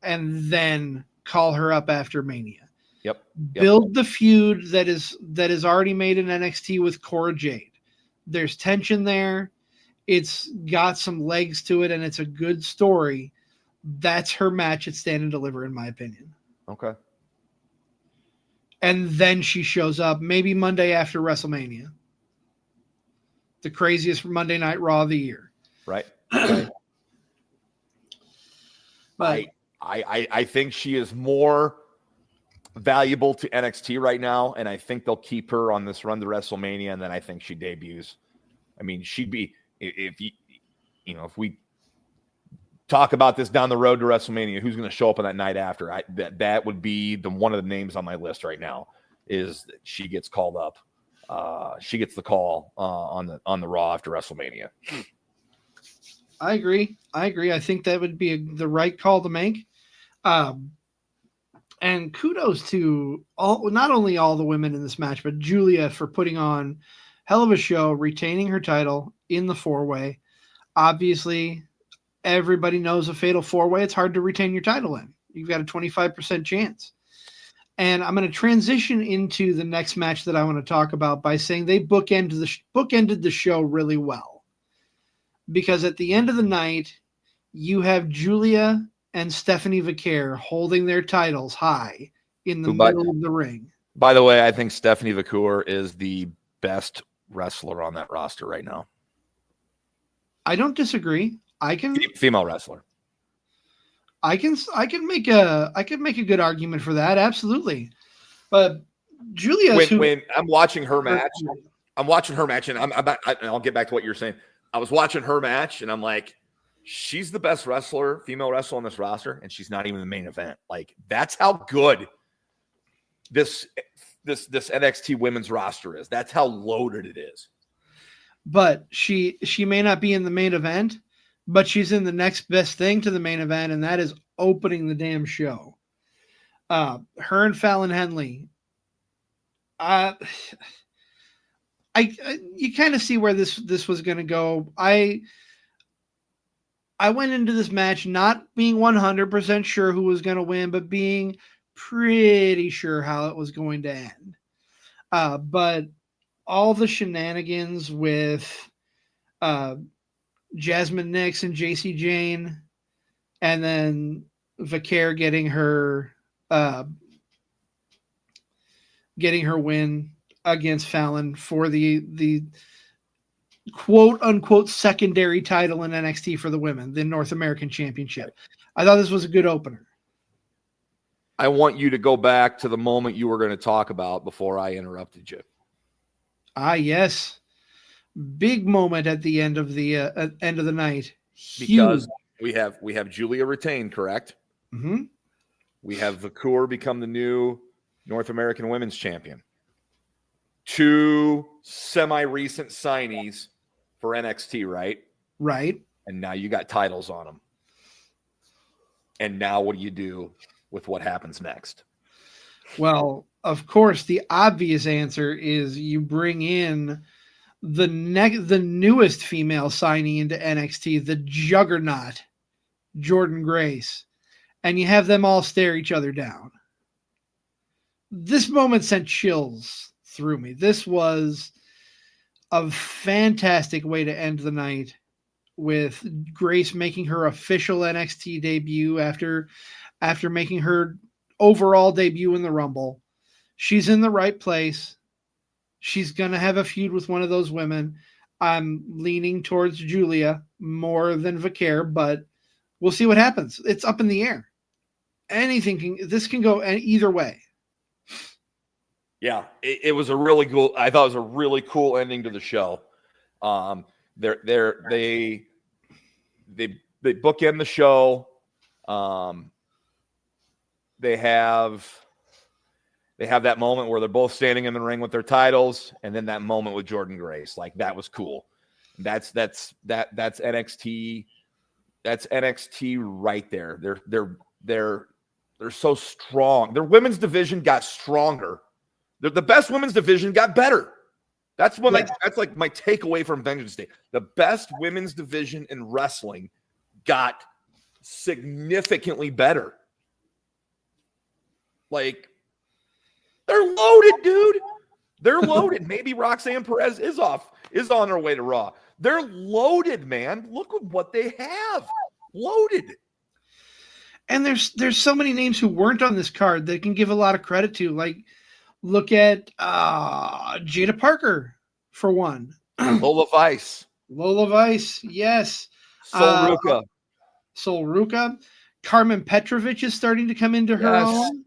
And then call her up after Mania. Yep. Build the feud that is already made in NXT with Cora Jade. There's tension there. It's got some legs to it, and it's a good story. That's her match at Stand and Deliver, in my opinion. Okay. And then she shows up maybe Monday after WrestleMania. The craziest Monday Night Raw of the year. Right. But I think she is more valuable to NXT right now, and I think they'll keep her on this run to WrestleMania, and then I think she debuts. I mean, she'd be if we talk about this down the road to WrestleMania, who's going to show up on that night after? That would be one of the names on my list right now. Is that she gets called up? She gets the call on the Raw after WrestleMania. I agree. I think that would be the right call to make. And kudos to not only all the women in this match, but Julia for putting on hell of a show, retaining her title in the 4-way. Obviously, everybody knows a fatal 4-way. It's hard to retain your title in. You've got a 25% chance. And I'm going to transition into the next match that I want to talk about by saying they bookended the show really well. Because at the end of the night, you have Julia and Stephanie Vaquer holding their titles high in the middle of the ring. By the way, I think Stephanie Vaquer is the best wrestler on that roster right now. I don't disagree. Female wrestler. I can make a good argument for that. Absolutely. But Julia, when I'm watching her match, and I'll get back to what you're saying. I was watching her match and I'm like, she's the best female wrestler on this roster, and she's not even the main event. Like, that's how good this NXT women's roster is. That's how loaded it is. But she may not be in the main event, but she's in the next best thing to the main event, and that is opening the damn show. Her and Fallon Henley. You kind of see where this was going to go. I went into this match not being 100% sure who was going to win, but being pretty sure how it was going to end. But all the shenanigans with Jasmine Nix and JC Jane, and then Vaquer getting her win against Fallon for the quote unquote secondary title in NXT for the women, the North American Championship. I thought this was a good opener. I want you to go back to the moment you were going to talk about before I interrupted you. Ah, yes. Big moment at the end of the night. Because Huge. we have Julia retain, correct? Mm-hmm. We have Vakur become the new North American Women's Champion. 2 semi-recent signees for NXT, right? Right. And now you got titles on them. And now what do you do with what happens next? Well, of course, the obvious answer is you bring in the newest female signing into NXT, the juggernaut, Jordynne Grace, and you have them all stare each other down. This moment sent chills through me. This was a fantastic way to end the night, with Grace making her official NXT debut after making her overall debut in the Rumble. She's in the right place. She's going to have a feud with one of those women. I'm leaning towards Julia more than Vaquer, but we'll see what happens. It's up in the air. This can go either way. Yeah, it was a really cool. I thought it was a really cool ending to the show. They bookend the show. They have that moment where they're both standing in the ring with their titles, and then that moment with Jordynne Grace. Like, that was cool. That's NXT. That's NXT right there. They're so strong. Their women's division got stronger. The best women's division got better. That's like my takeaway from Vengeance Day. The best women's division in wrestling got significantly better. Like, they're loaded, dude. They're loaded. Maybe Roxanne Perez is on her way to Raw. They're loaded, man. Look at what they have. Loaded. And there's so many names who weren't on this card that can give a lot of credit to. Like, look at Jada Parker, for one. Lola Vice. Yes. Sol Ruka. Carmen Petrovic is starting to come into her own.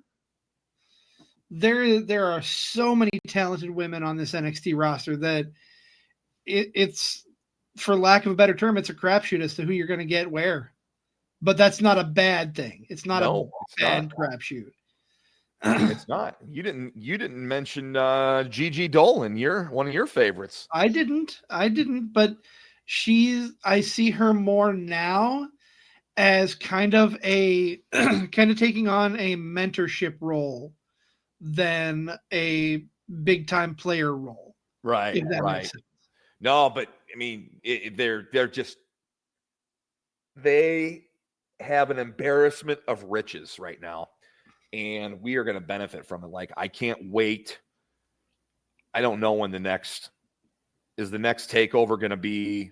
There are so many talented women on this NXT roster that it's, for lack of a better term, it's a crapshoot as to who you're going to get where. But that's not a bad thing. It's not a bad crapshoot. It's not. You didn't mention Gigi Dolan, one of your favorites. I didn't, but I see her more now as kind of taking on a mentorship role than a big time player role. Right. Right. No, but I mean, they have an embarrassment of riches right now, and we are going to benefit from it. Like, I can't wait. I don't know when the next takeover going to be.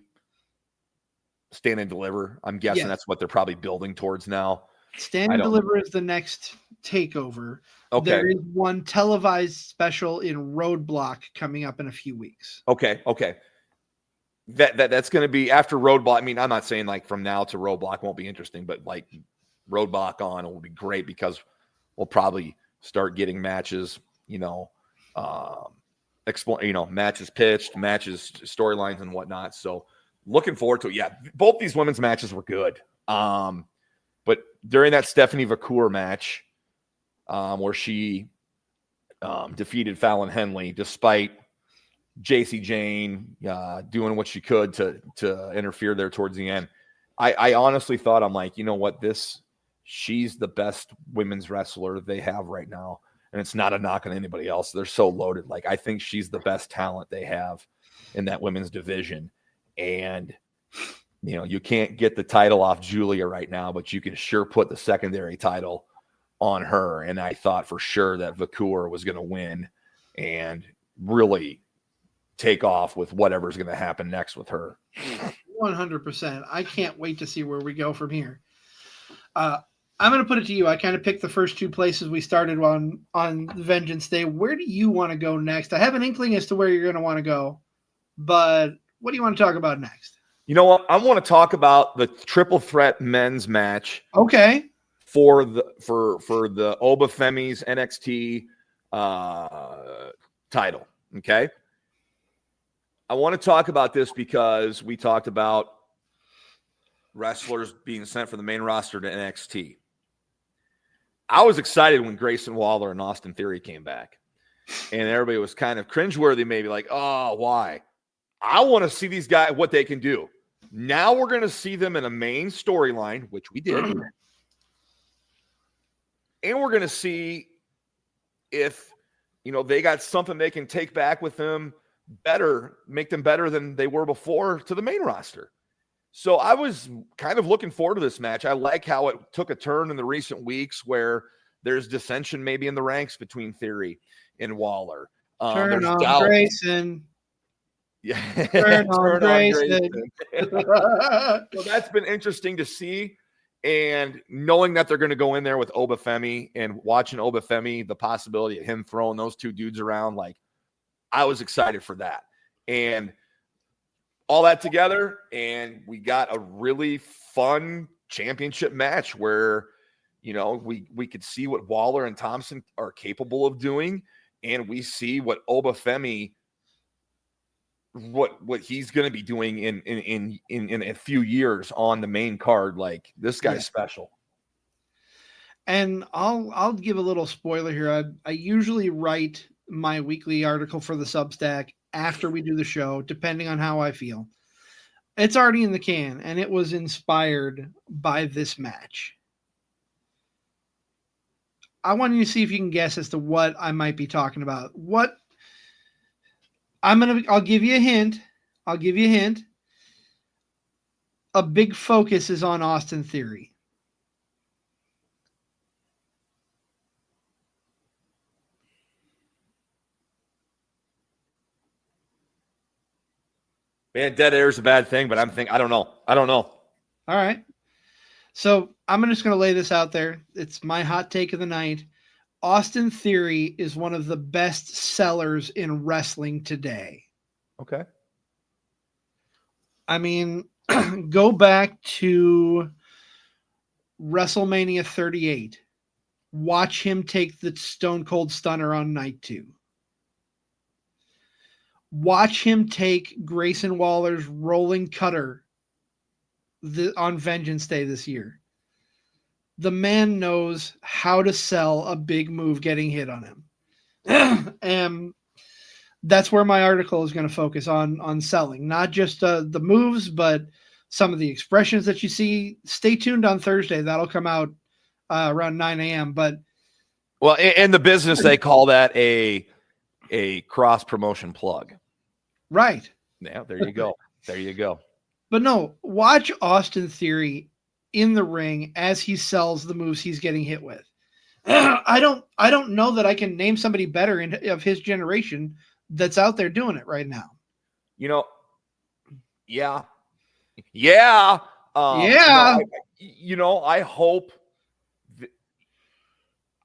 Stand and Deliver. I'm guessing that's what they're probably building towards now. Stand and Deliver is the next takeover. Okay. There is one televised special in Roadblock coming up in a few weeks. Okay. That's going to be after Roadblock. I mean, I'm not saying like from now to Roadblock won't be interesting, but like Roadblock on will be great because we'll probably start getting matches, matches pitched, matches, storylines and whatnot. So looking forward to it. Yeah, both these women's matches were good. But during that Stephanie Vakur match, where she defeated Fallon Henley, despite JC Jane doing what she could to interfere there towards the end, I honestly thought, I'm like, you know what, she's the best women's wrestler they have right now, and it's not a knock on anybody else. They're so loaded. Like, I think she's the best talent they have in that women's division. And, you can't get the title off Julia right now, but you can sure put the secondary title on her. And I thought for sure that Vakur was going to win and really take off with whatever's going to happen next with her. 100%. I can't wait to see where we go from here. I'm going to put it to you. I kind of picked the first two places we started on Vengeance Day. Where do you want to go next? I have an inkling as to where you're going to want to go, but what do you want to talk about next? You know what? I want to talk about the triple threat men's match. Okay. For the Oba Femi's NXT title. Okay. I want to talk about this because we talked about wrestlers being sent from the main roster to NXT. I was excited when Grayson Waller and Austin Theory came back. And everybody was kind of cringeworthy, maybe like, oh, why? I want to see these guys, what they can do. Now we're going to see them in a main storyline, which we did. And we're going to see if, they got something they can take back with them better, make them better than they were before to the main roster. So I was kind of looking forward to this match. I like how it took a turn in the recent weeks where there's dissension maybe in the ranks between Theory and Waller. Turn on Grayson. Yeah. Turn on Grayson. So that's been interesting to see. And knowing that they're going to go in there with Oba Femi and watching Oba Femi, the possibility of him throwing those two dudes around, like, I was excited for that. And all that together, and we got a really fun championship match where, we could see what Waller and Thompson are capable of doing, and we see what Oba Femi, what he's going to be doing in a few years on the main card. Like, this guy's special. And I'll give a little spoiler here. I usually write my weekly article for the Substack after we do the show, depending on how I feel. It's already in the can, and it was inspired by this match. I want you to see if you can guess as to what I might be talking about. I'll give you a hint. A big focus is on Austin Theory. Man, dead air is a bad thing, but I don't know. All right. So I'm just going to lay this out there. It's my hot take of the night. Austin Theory is one of the best sellers in wrestling today. Okay. I mean, go back to WrestleMania 38. Watch him take the Stone Cold Stunner on night 2. Watch him take Grayson Waller's rolling cutter on Vengeance Day this year. The man knows how to sell a big move getting hit on him. And that's where my article is going to focus on selling, not just the moves, but some of the expressions that you see. Stay tuned on Thursday. That'll come out around 9 a.m. But in the business, they call that a cross promotion plug. Right. Yeah, there you go. But no, watch Austin Theory in the ring as he sells the moves he's getting hit with. I don't know that I can name somebody better of his generation that's out there doing it right now. Yeah.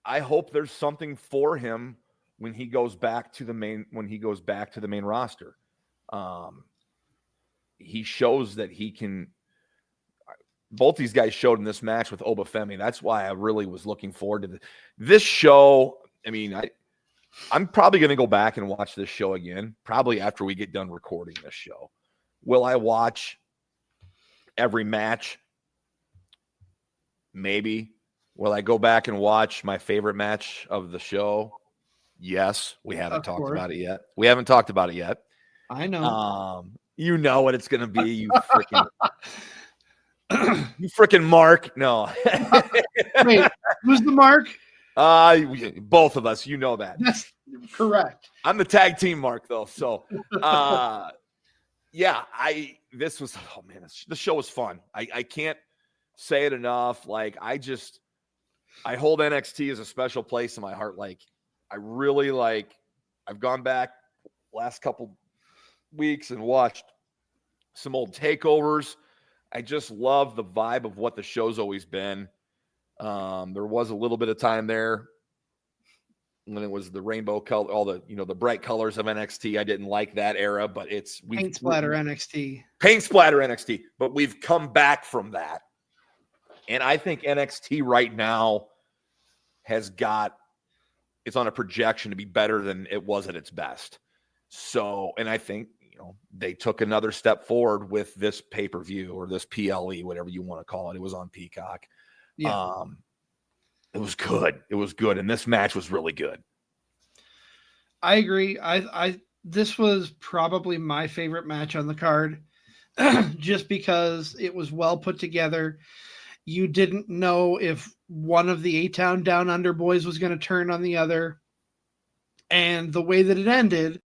I hope there's something for him when he goes back to the main roster. He shows that he can. Both these guys showed in this match with Oba Femi. That's why I really was looking forward to this show. I mean, I'm probably going to go back and watch this show again, probably after we get done recording this show. Will I watch every match? Maybe. Will I go back and watch my favorite match of the show? Yes. We haven't talked about it yet. I know. You know what it's going to be, you freaking Mark. No. Wait, who's the Mark? Both of us, you know that. That's correct. I'm the tag team Mark, though. So, the show was fun. I can't say it enough. Like, I hold NXT as a special place in my heart. Like, I really I've gone back last couple weeks and watched some old takeovers. I just love the vibe of what the show's always been. There was a little bit of time there when it was the rainbow color, all the, the bright colors of NXT. I didn't like that era, but paint splatter NXT. Paint splatter NXT. But we've come back from that. And I think NXT right now it's on a projection to be better than it was at its best. So, and I think, they took another step forward with this pay-per-view or this PLE, whatever you want to call it. It was on Peacock. Yeah. It was good. It was good. And this match was really good. I agree. This was probably my favorite match on the card just because it was well put together. You didn't know if one of the A-Town Down Under boys was going to turn on the other. And the way that it ended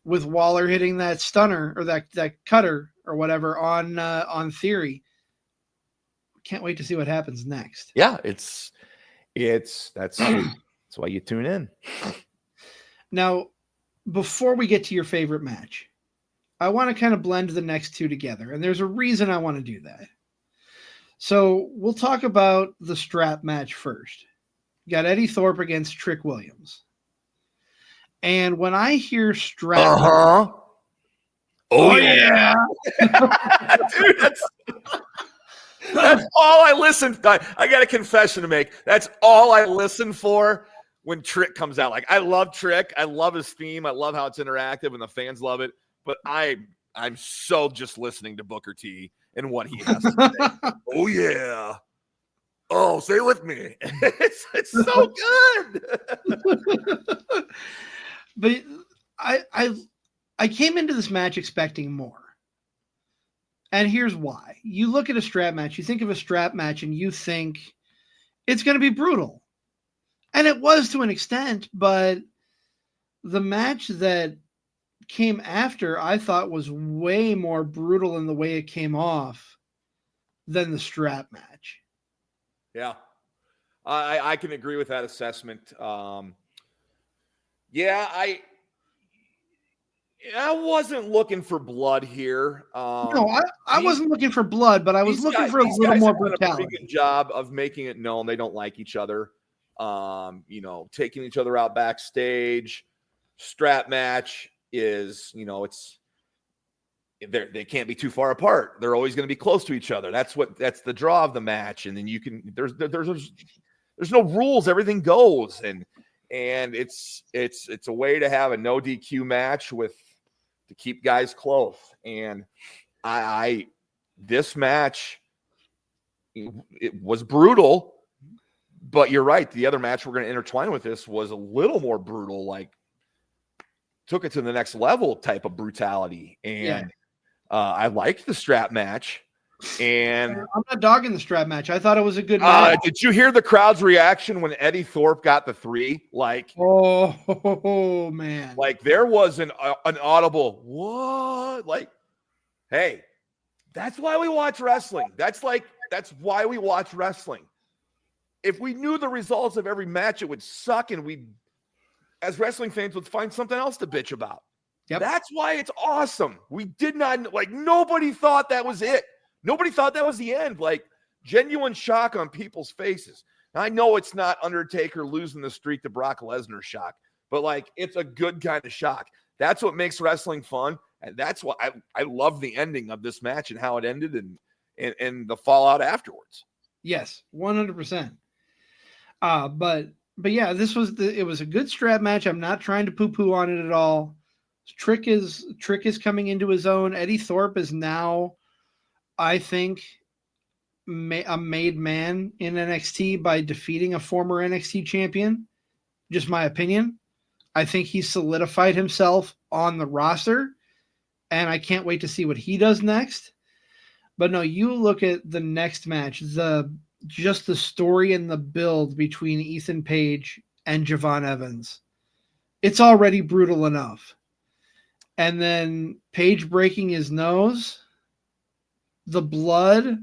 with Waller hitting that stunner or that cutter or whatever on Theory. Can't wait to see what happens next. Yeah, that's why you tune in. Now, before we get to your favorite match, I want to kind of blend the next two together, and there's a reason I want to do that. So we'll talk about the strap match first. You got Eddie Thorpe against Trick Williams. And when I hear strap, oh yeah, dude, that's all I listen. I got a confession to make. That's all I listen for when Trick comes out. Like, I love Trick. I love his theme. I love how it's interactive and the fans love it. But I'm so just listening to Booker T and what he has to say. Oh yeah. Oh, say it with me. It's so good. But I came into this match expecting more. And here's why. You look at a strap match, you think of a strap match, and you think it's going to be brutal. And it was to an extent, but the match that came after, I thought was way more brutal in the way it came off than the strap match. Yeah. I can agree with that assessment. Yeah, I wasn't looking for blood here. No, I wasn't looking for blood, but I was looking for a little more brutality. A pretty good job of making it known they don't like each other. Taking each other out backstage. Strap match is, they can't be too far apart. They're always going to be close to each other. That's the draw of the match. And then there's no rules. Everything goes. And it's a way to have a no DQ match to keep guys close. And this match, it was brutal, but you're right. The other match we're going to intertwine with this was a little more brutal, like took it to the next level type of brutality. And I liked the strap match. And I'm not dogging the strap match. I thought it was a good match. Did you hear the crowd's reaction when Eddie Thorpe got the 3? Like, oh man! Like there was an audible what? Like, hey, that's why we watch wrestling. That's why we watch wrestling. If we knew the results of every match, it would suck, and we, as wrestling fans, would find something else to bitch about. Yep. That's why it's awesome. We did not nobody thought that was it. Nobody thought that was the end. Like, genuine shock on people's faces. Now, I know it's not Undertaker losing the streak to Brock Lesnar shock, but it's a good kind of shock. That's what makes wrestling fun, and that's why I love the ending of this match and how it ended and the fallout afterwards. Yes, 100%. But yeah, it was a good strap match. I'm not trying to poo-poo on it at all. Trick is coming into his own. Eddie Thorpe is now, I think, a made man in NXT by defeating a former NXT champion. Just my opinion. I think he solidified himself on the roster, and I can't wait to see what he does next. But no, you look at the next match, just the story and the build between Ethan Page and Javon Evans. It's already brutal enough. And then Page breaking his nose, the blood,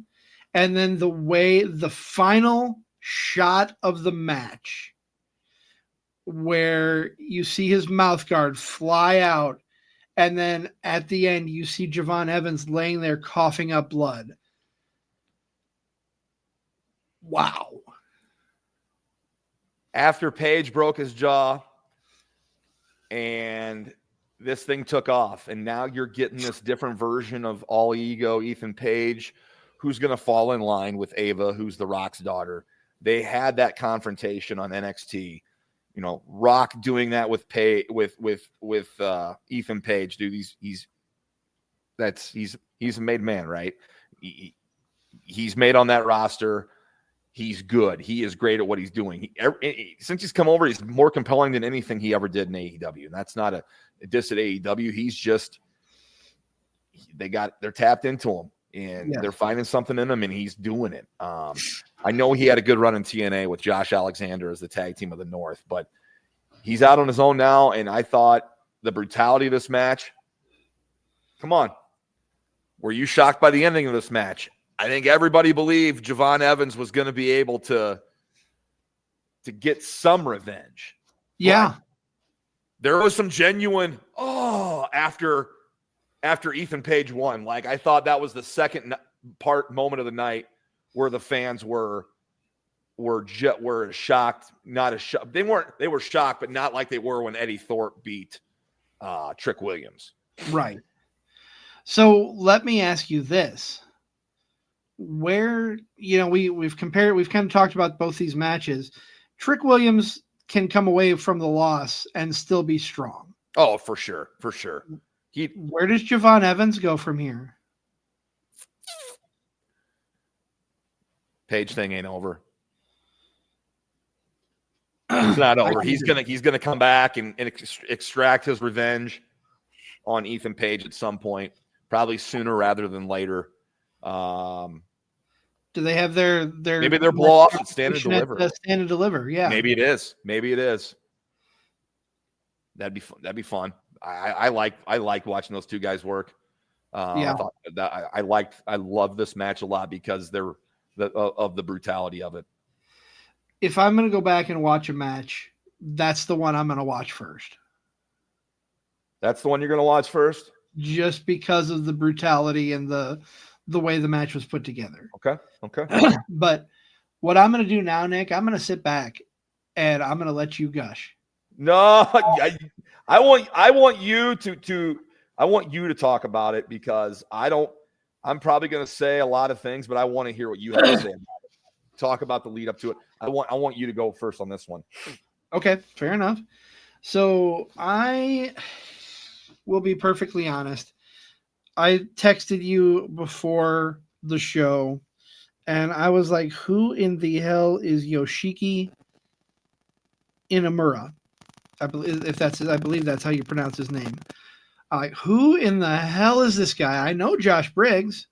and then the final shot of the match where you see his mouth guard fly out, and then at the end you see Javon Evans laying there coughing up blood. Wow. after Page broke his jaw and this thing took off, and now you're getting this different version of all ego Ethan Page, who's going to fall in line with Ava, who's the Rock's daughter. They had that confrontation on NXT. You know, Rock doing that with Ethan Page. Dude, he's a made man, right? He's made on that roster. He's good. He is great at what he's doing. Since he's come over, he's more compelling than anything he ever did in AEW. And that's not a diss at AEW. He's just they're tapped into him, and they're finding something in him, and he's doing it. I know he had a good run in TNA with Josh Alexander as the tag team of the North, but he's out on his own now, and I thought the brutality of this match, come on. Were you shocked by the ending of this match? I think everybody believed Javon Evans was going to be able to get some revenge. Yeah. But there was some genuine, after Ethan Page won. Like, I thought that was the second moment of the night where the fans were shocked. Not as shocked. They were shocked, but not like they were when Eddie Thorpe beat Trick Williams. Right. So let me ask you this. Where, we've kind of talked about both these matches. Trick Williams can come away from the loss and still be strong. Oh, for sure. For sure. Where does Javon Evans go from here? Page thing ain't over. It's not over. He's gonna come back and extract his revenge on Ethan Page at some point, probably sooner rather than later. Do they have their maybe their blow off at Stand and Deliver? Stand and Deliver, yeah. Maybe it is. That'd be fun. I like watching those two guys work. Yeah. I love this match a lot because of the brutality of it. If I'm going to go back and watch a match, that's the one I'm going to watch first. That's the one you're going to watch first? Just because of the brutality and the way the match was put together. Okay. But what I'm going to do now, Nick, I'm going to sit back and I'm going to let you gush. No, I want you to talk about it because I'm probably going to say a lot of things, but I want to hear what you have to say about it. Talk about the lead up to it. I want you to go first on this one. Okay, fair enough. So I will be perfectly honest. I texted you before the show and I was like, who in the hell is Yoshiki Inamura? I believe that's how you pronounce his name. Like, who in the hell is this guy? I know Josh Briggs,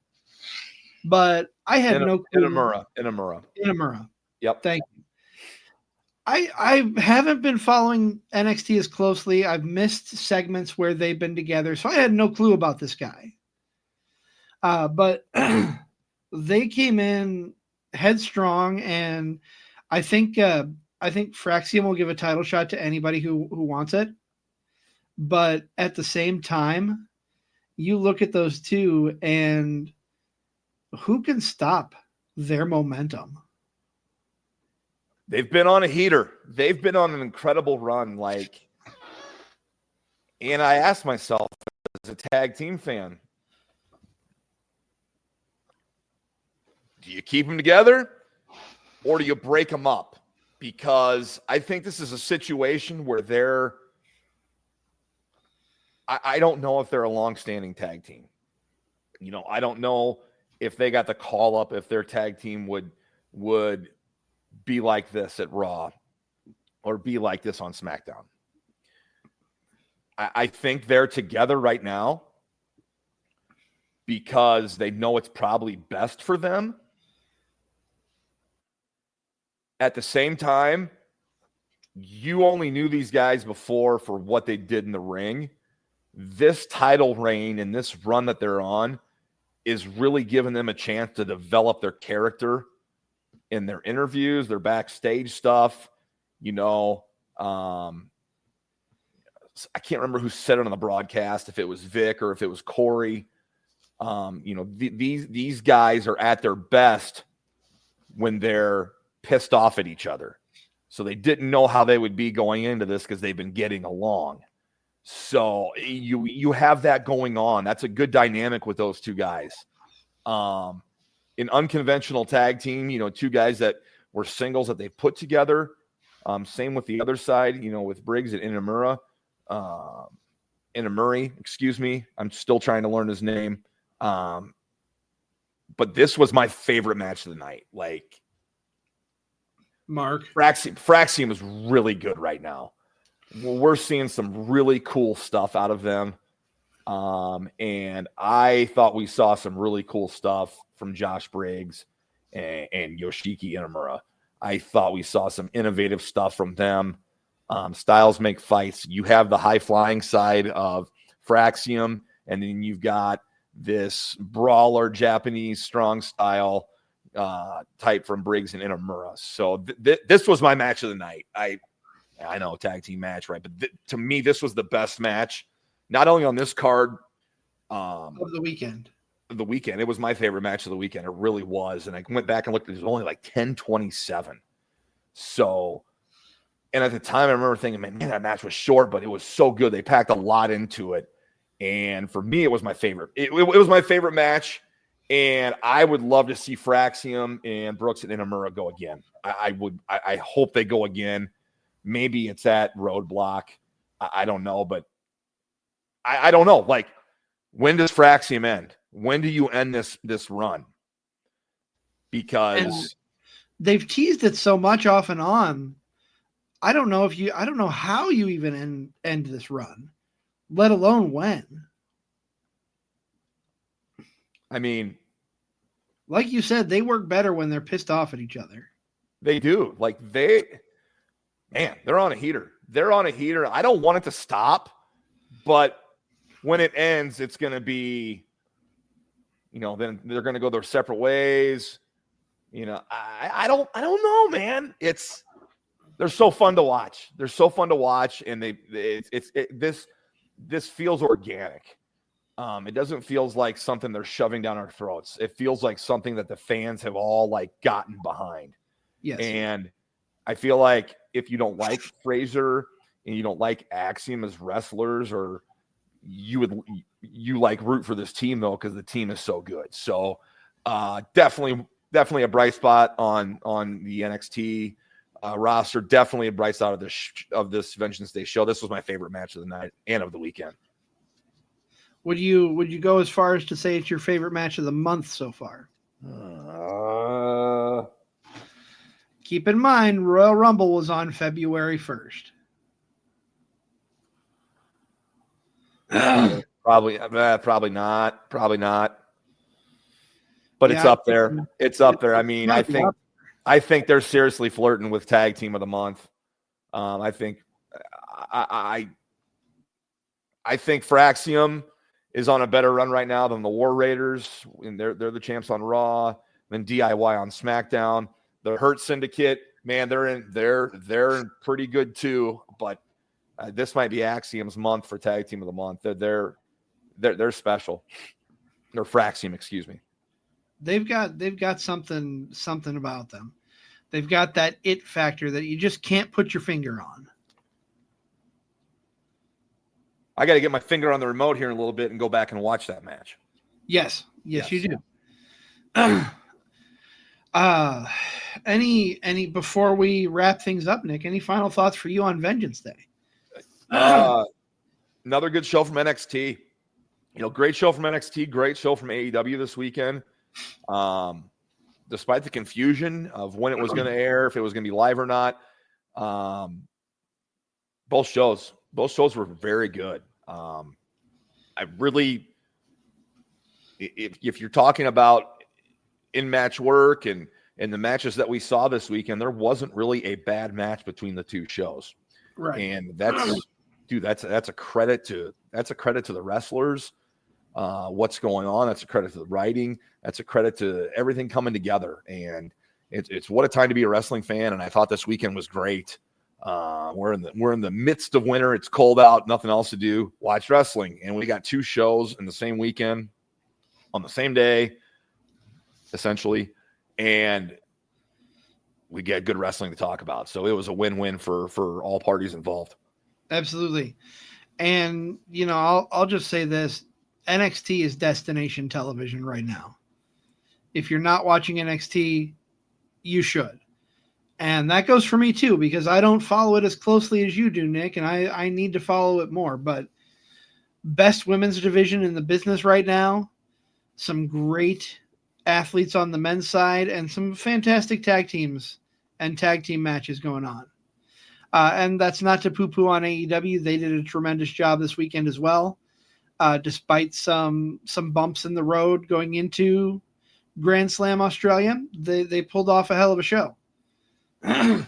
but I had no clue. Inamura. Yep. Thank you. I haven't been following NXT as closely. I've missed segments where they've been together, so I had no clue about this guy. But they came in headstrong, and I think Fraxium will give a title shot to anybody who wants it. But at the same time, you look at those two, and who can stop their momentum? They've been on a heater. They've been on an incredible run. And I asked myself as a tag team fan, do you keep them together or do you break them up? Because I think this is a situation where I don't know if they're a long-standing tag team. I don't know if they got the call up, if their tag team would be like this at Raw or be like this on SmackDown. I think they're together right now because they know it's probably best for them. At the same time, you only knew these guys before for what they did in the ring. This title reign and this run that they're on is really giving them a chance to develop their character in their interviews, their backstage stuff. I can't remember who said it on the broadcast, if it was Vic or if it was Corey. These guys are at their best when they're pissed off at each other. So they didn't know how they would be going into this because they've been getting along. So you have that going on. That's a good dynamic with those two guys. An unconventional tag team, two guys that were singles that they put together. Same with the other side, with Briggs and Inamura. Inamuri, excuse me. I'm still trying to learn his name. But this was my favorite match of the night. Like, Mark. Fraxium is really good right now. We're seeing some really cool stuff out of them. And I thought we saw some really cool stuff from Josh Briggs and Yoshiki Inamura. I thought we saw some innovative stuff from them. Styles make fights. You have the high-flying side of Fraxium, and then you've got this brawler Japanese strong style type from Briggs and Inamura. So this was my match of the night. I know, tag team match, right? But to me, this was the best match, not only on this card. Of the weekend. It was my favorite match of the weekend. It really was. And I went back and looked, it was only like 10:27. So, and at the time I remember thinking, man, that match was short, but it was so good. They packed a lot into it. And for me, it was my favorite. It was my favorite match. And I would love to see Fraxium and Brooks and Inamura go again. I hope they go again. Maybe it's at Roadblock. I don't know, but I don't know. Like, when does Fraxium end? When do you end this run? Because and they've teased it so much off and on. I don't know how you even end this run, let alone when. I mean, like you said, they work better when they're pissed off at each other. They do. Like, they're on a heater. They're on a heater. I don't want it to stop, but when it ends, it's going to be, then they're going to go their separate ways. I don't know, man. They're so fun to watch. They're so fun to watch, and this feels organic. It doesn't feel like something they're shoving down our throats. It feels like something that the fans have all like gotten behind. Yes. And I feel like if you don't like Fraser and you don't like Axiom as wrestlers, or you like root for this team though, because the team is so good. So definitely a bright spot on the NXT roster. Definitely a bright spot of this Vengeance Day show. This was my favorite match of the night and of the weekend. Would you go as far as to say it's your favorite match of the month so far? Keep in mind, Royal Rumble was on February 1st. Probably not. But it's up there. It's up there. I mean, I think they're seriously flirting with tag team of the month. I think Fraxium is on a better run right now than the War Raiders, and they're the champs on Raw, then DIY on SmackDown. The Hurt Syndicate, man, they're in pretty good too. But this might be Axiom's month for tag team of the month. They're special. Or Fraxium, excuse me. They've got something about them. They've got that it factor that you just can't put your finger on. I got to get my finger on the remote here in a little bit and go back and watch that match. Yes, you do. Any before we wrap things up, Nick, any final thoughts for you on Vengeance Day? Another good show from NXT. Great show from NXT, great show from AEW this weekend. Despite the confusion of when it was going to air, if it was going to be live or not, both shows were very good. If you're talking about in-match work and the matches that we saw this weekend, there wasn't really a bad match between the two shows. Right. And that's a credit to the wrestlers. What's going on? That's a credit to the writing. That's a credit to everything coming together. And it's what a time to be a wrestling fan. And I thought this weekend was great. We're in the midst of winter. It's cold out, nothing else to do. Watch wrestling. And we got two shows in the same weekend on the same day, essentially. And we get good wrestling to talk about. So it was a win-win for all parties involved. Absolutely. And, I'll just say this. NXT is destination television right now. If you're not watching NXT, you should. And that goes for me too, because I don't follow it as closely as you do, Nick, and I need to follow it more. But best women's division in the business right now, some great athletes on the men's side, and some fantastic tag teams and tag team matches going on. And that's not to poo-poo on AEW. They did a tremendous job this weekend as well. Despite some bumps in the road going into Grand Slam Australia, they pulled off a hell of a show. And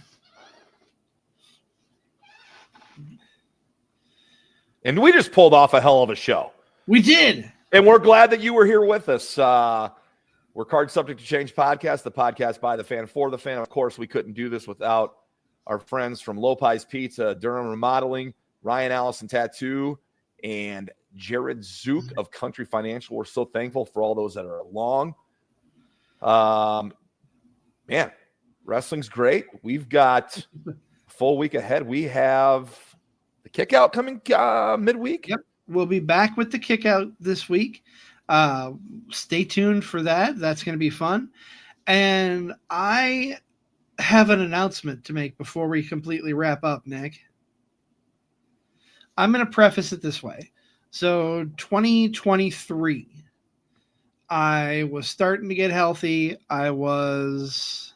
we just pulled off a hell of a show. We did. And we're glad that you were here with us. We're Card Subject to Change podcast, the podcast by the fan for the fan. Of course, we couldn't do this without our friends from Lopez Pizza, Durham Remodeling, Ryan Allison Tattoo, and Jared Zook of Country Financial. We're so thankful for all those that are along. Man, wrestling's great. We've got a full week ahead. We have the Kickout coming midweek. Yep. We'll be back with the Kickout this week. Stay tuned for that. That's going to be fun. And I have an announcement to make before we completely wrap up, Nick. I'm going to preface it this way. So 2023, I was starting to get healthy. I was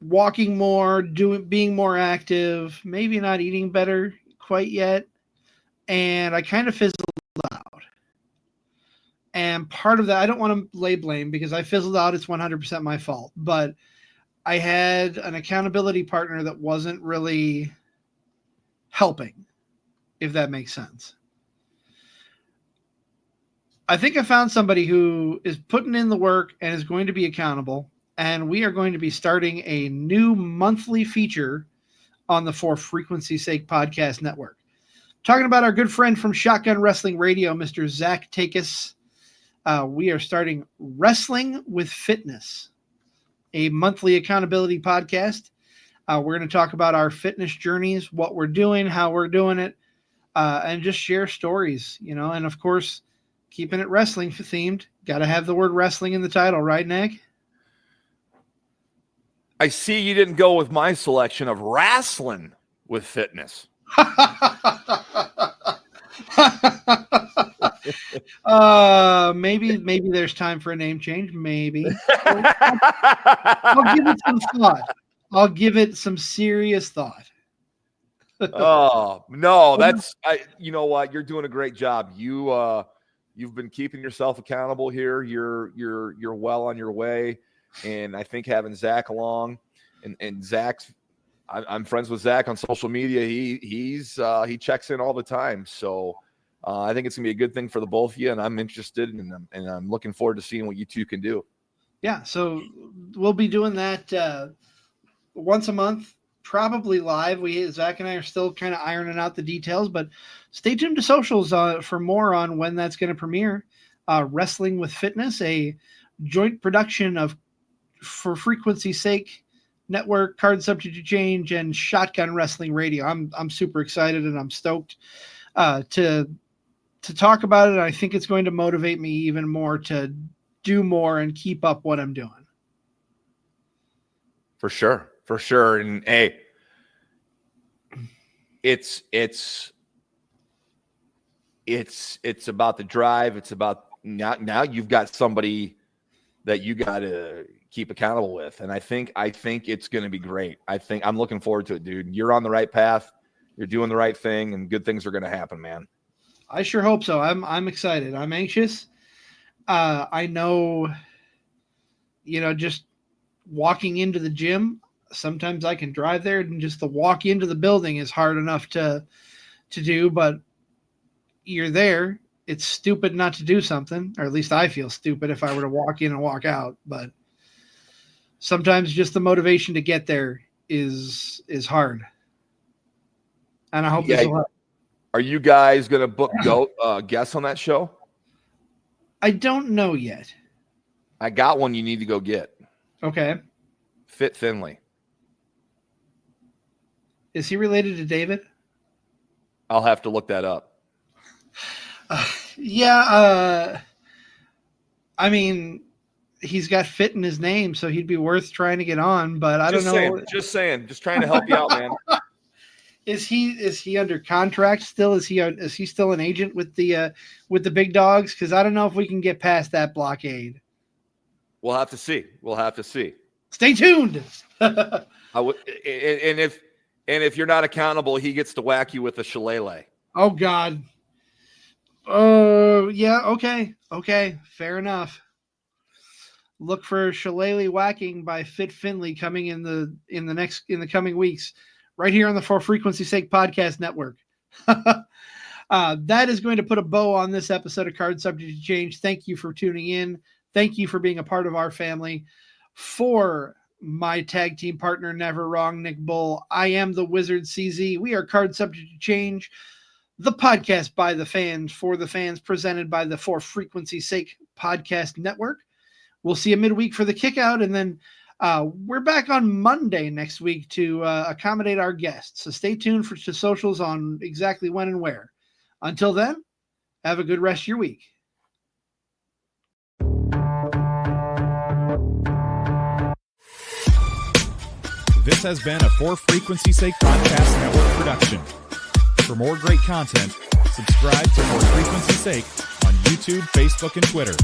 walking more, being more active, maybe not eating better quite yet. And I kind of fizzled out. And part of that, I don't want to lay blame because I fizzled out. It's 100% my fault. But I had an accountability partner that wasn't really helping, if that makes sense. I think I found somebody who is putting in the work and is going to be accountable. And we are going to be starting a new monthly feature on the For Frequency's Sake podcast network. Talking about our good friend from Shotgun Wrestling Radio, Mr. Zach Takis. We are starting Wrestling with Fitness, a monthly accountability podcast. We're going to talk about our fitness journeys, what we're doing, how we're doing it, and just share stories, and of course, keeping it wrestling themed. Got to have the word wrestling in the title, right, Nick? I see you didn't go with my selection of wrestling with fitness. Maybe there's time for a name change. Maybe. I'll give it some thought. I'll give it some serious thought. Oh no, you know what? You're doing a great job. You've been keeping yourself accountable here. You're well on your way. And I think having Zach along and Zach's, I'm friends with Zach on social media. He checks in all the time. So I think it's gonna be a good thing for the both of you. And I'm interested and I'm looking forward to seeing what you two can do. Yeah. So we'll be doing that once a month, probably live. Zach and I are still kind of ironing out the details, but stay tuned to socials for more on when that's going to premiere. Wrestling with Fitness, a joint production of For Frequency's Sake Network, Card Subject to Change, and Shotgun Wrestling Radio. I'm super excited and I'm stoked to talk about it. I think it's going to motivate me even more to do more and keep up what I'm doing. For sure. And hey, it's about the drive. It's about now you've got somebody that you got to keep accountable with. And I think it's going to be great. I'm looking forward to it, dude. You're on the right path. You're doing the right thing and good things are going to happen, man. I sure hope so. I'm excited. I'm anxious. I know, just walking into the gym, sometimes I can drive there and just the walk into the building is hard enough to do, but you're there. It's stupid not to do something, or at least I feel stupid if I were to walk in and walk out, but sometimes just the motivation to get there is hard. And I hope this will help. Are you guys going to guests on that show? I don't know yet. I got one you need to go get. Okay. Fit Finley. Is he related to David? I'll have to look that up. Yeah. I mean, he's got Fit in his name, so he'd be worth trying to get on. But I don't know. Just saying. Just trying to help you out, man. Is he under contract still? Is he still an agent with the big dogs? Because I don't know if we can get past that blockade. We'll have to see. Stay tuned. I would, and if you're not accountable, he gets to whack you with a shillelagh. Oh God. Yeah. Okay. Fair enough. Look for shillelagh whacking by Fit Finley coming in the coming weeks, right here on the For Frequency Sake Podcast Network. That is going to put a bow on this episode of Card Subject to Change. Thank you for tuning in. Thank you for being a part of our family. For my tag team partner, Never Wrong, Nick Bull, I am the Wizard CZ. We are Card Subject to Change, the podcast by the fans, for the fans, presented by the For Frequency Sake Podcast Network. We'll see you midweek for the kickout, and then we're back on Monday next week to accommodate our guests. So stay tuned to socials on exactly when and where. Until then, have a good rest of your week. This has been a For Frequency Sake Podcast Network production. For more great content, subscribe to For Frequency Sake on YouTube, Facebook, and Twitter.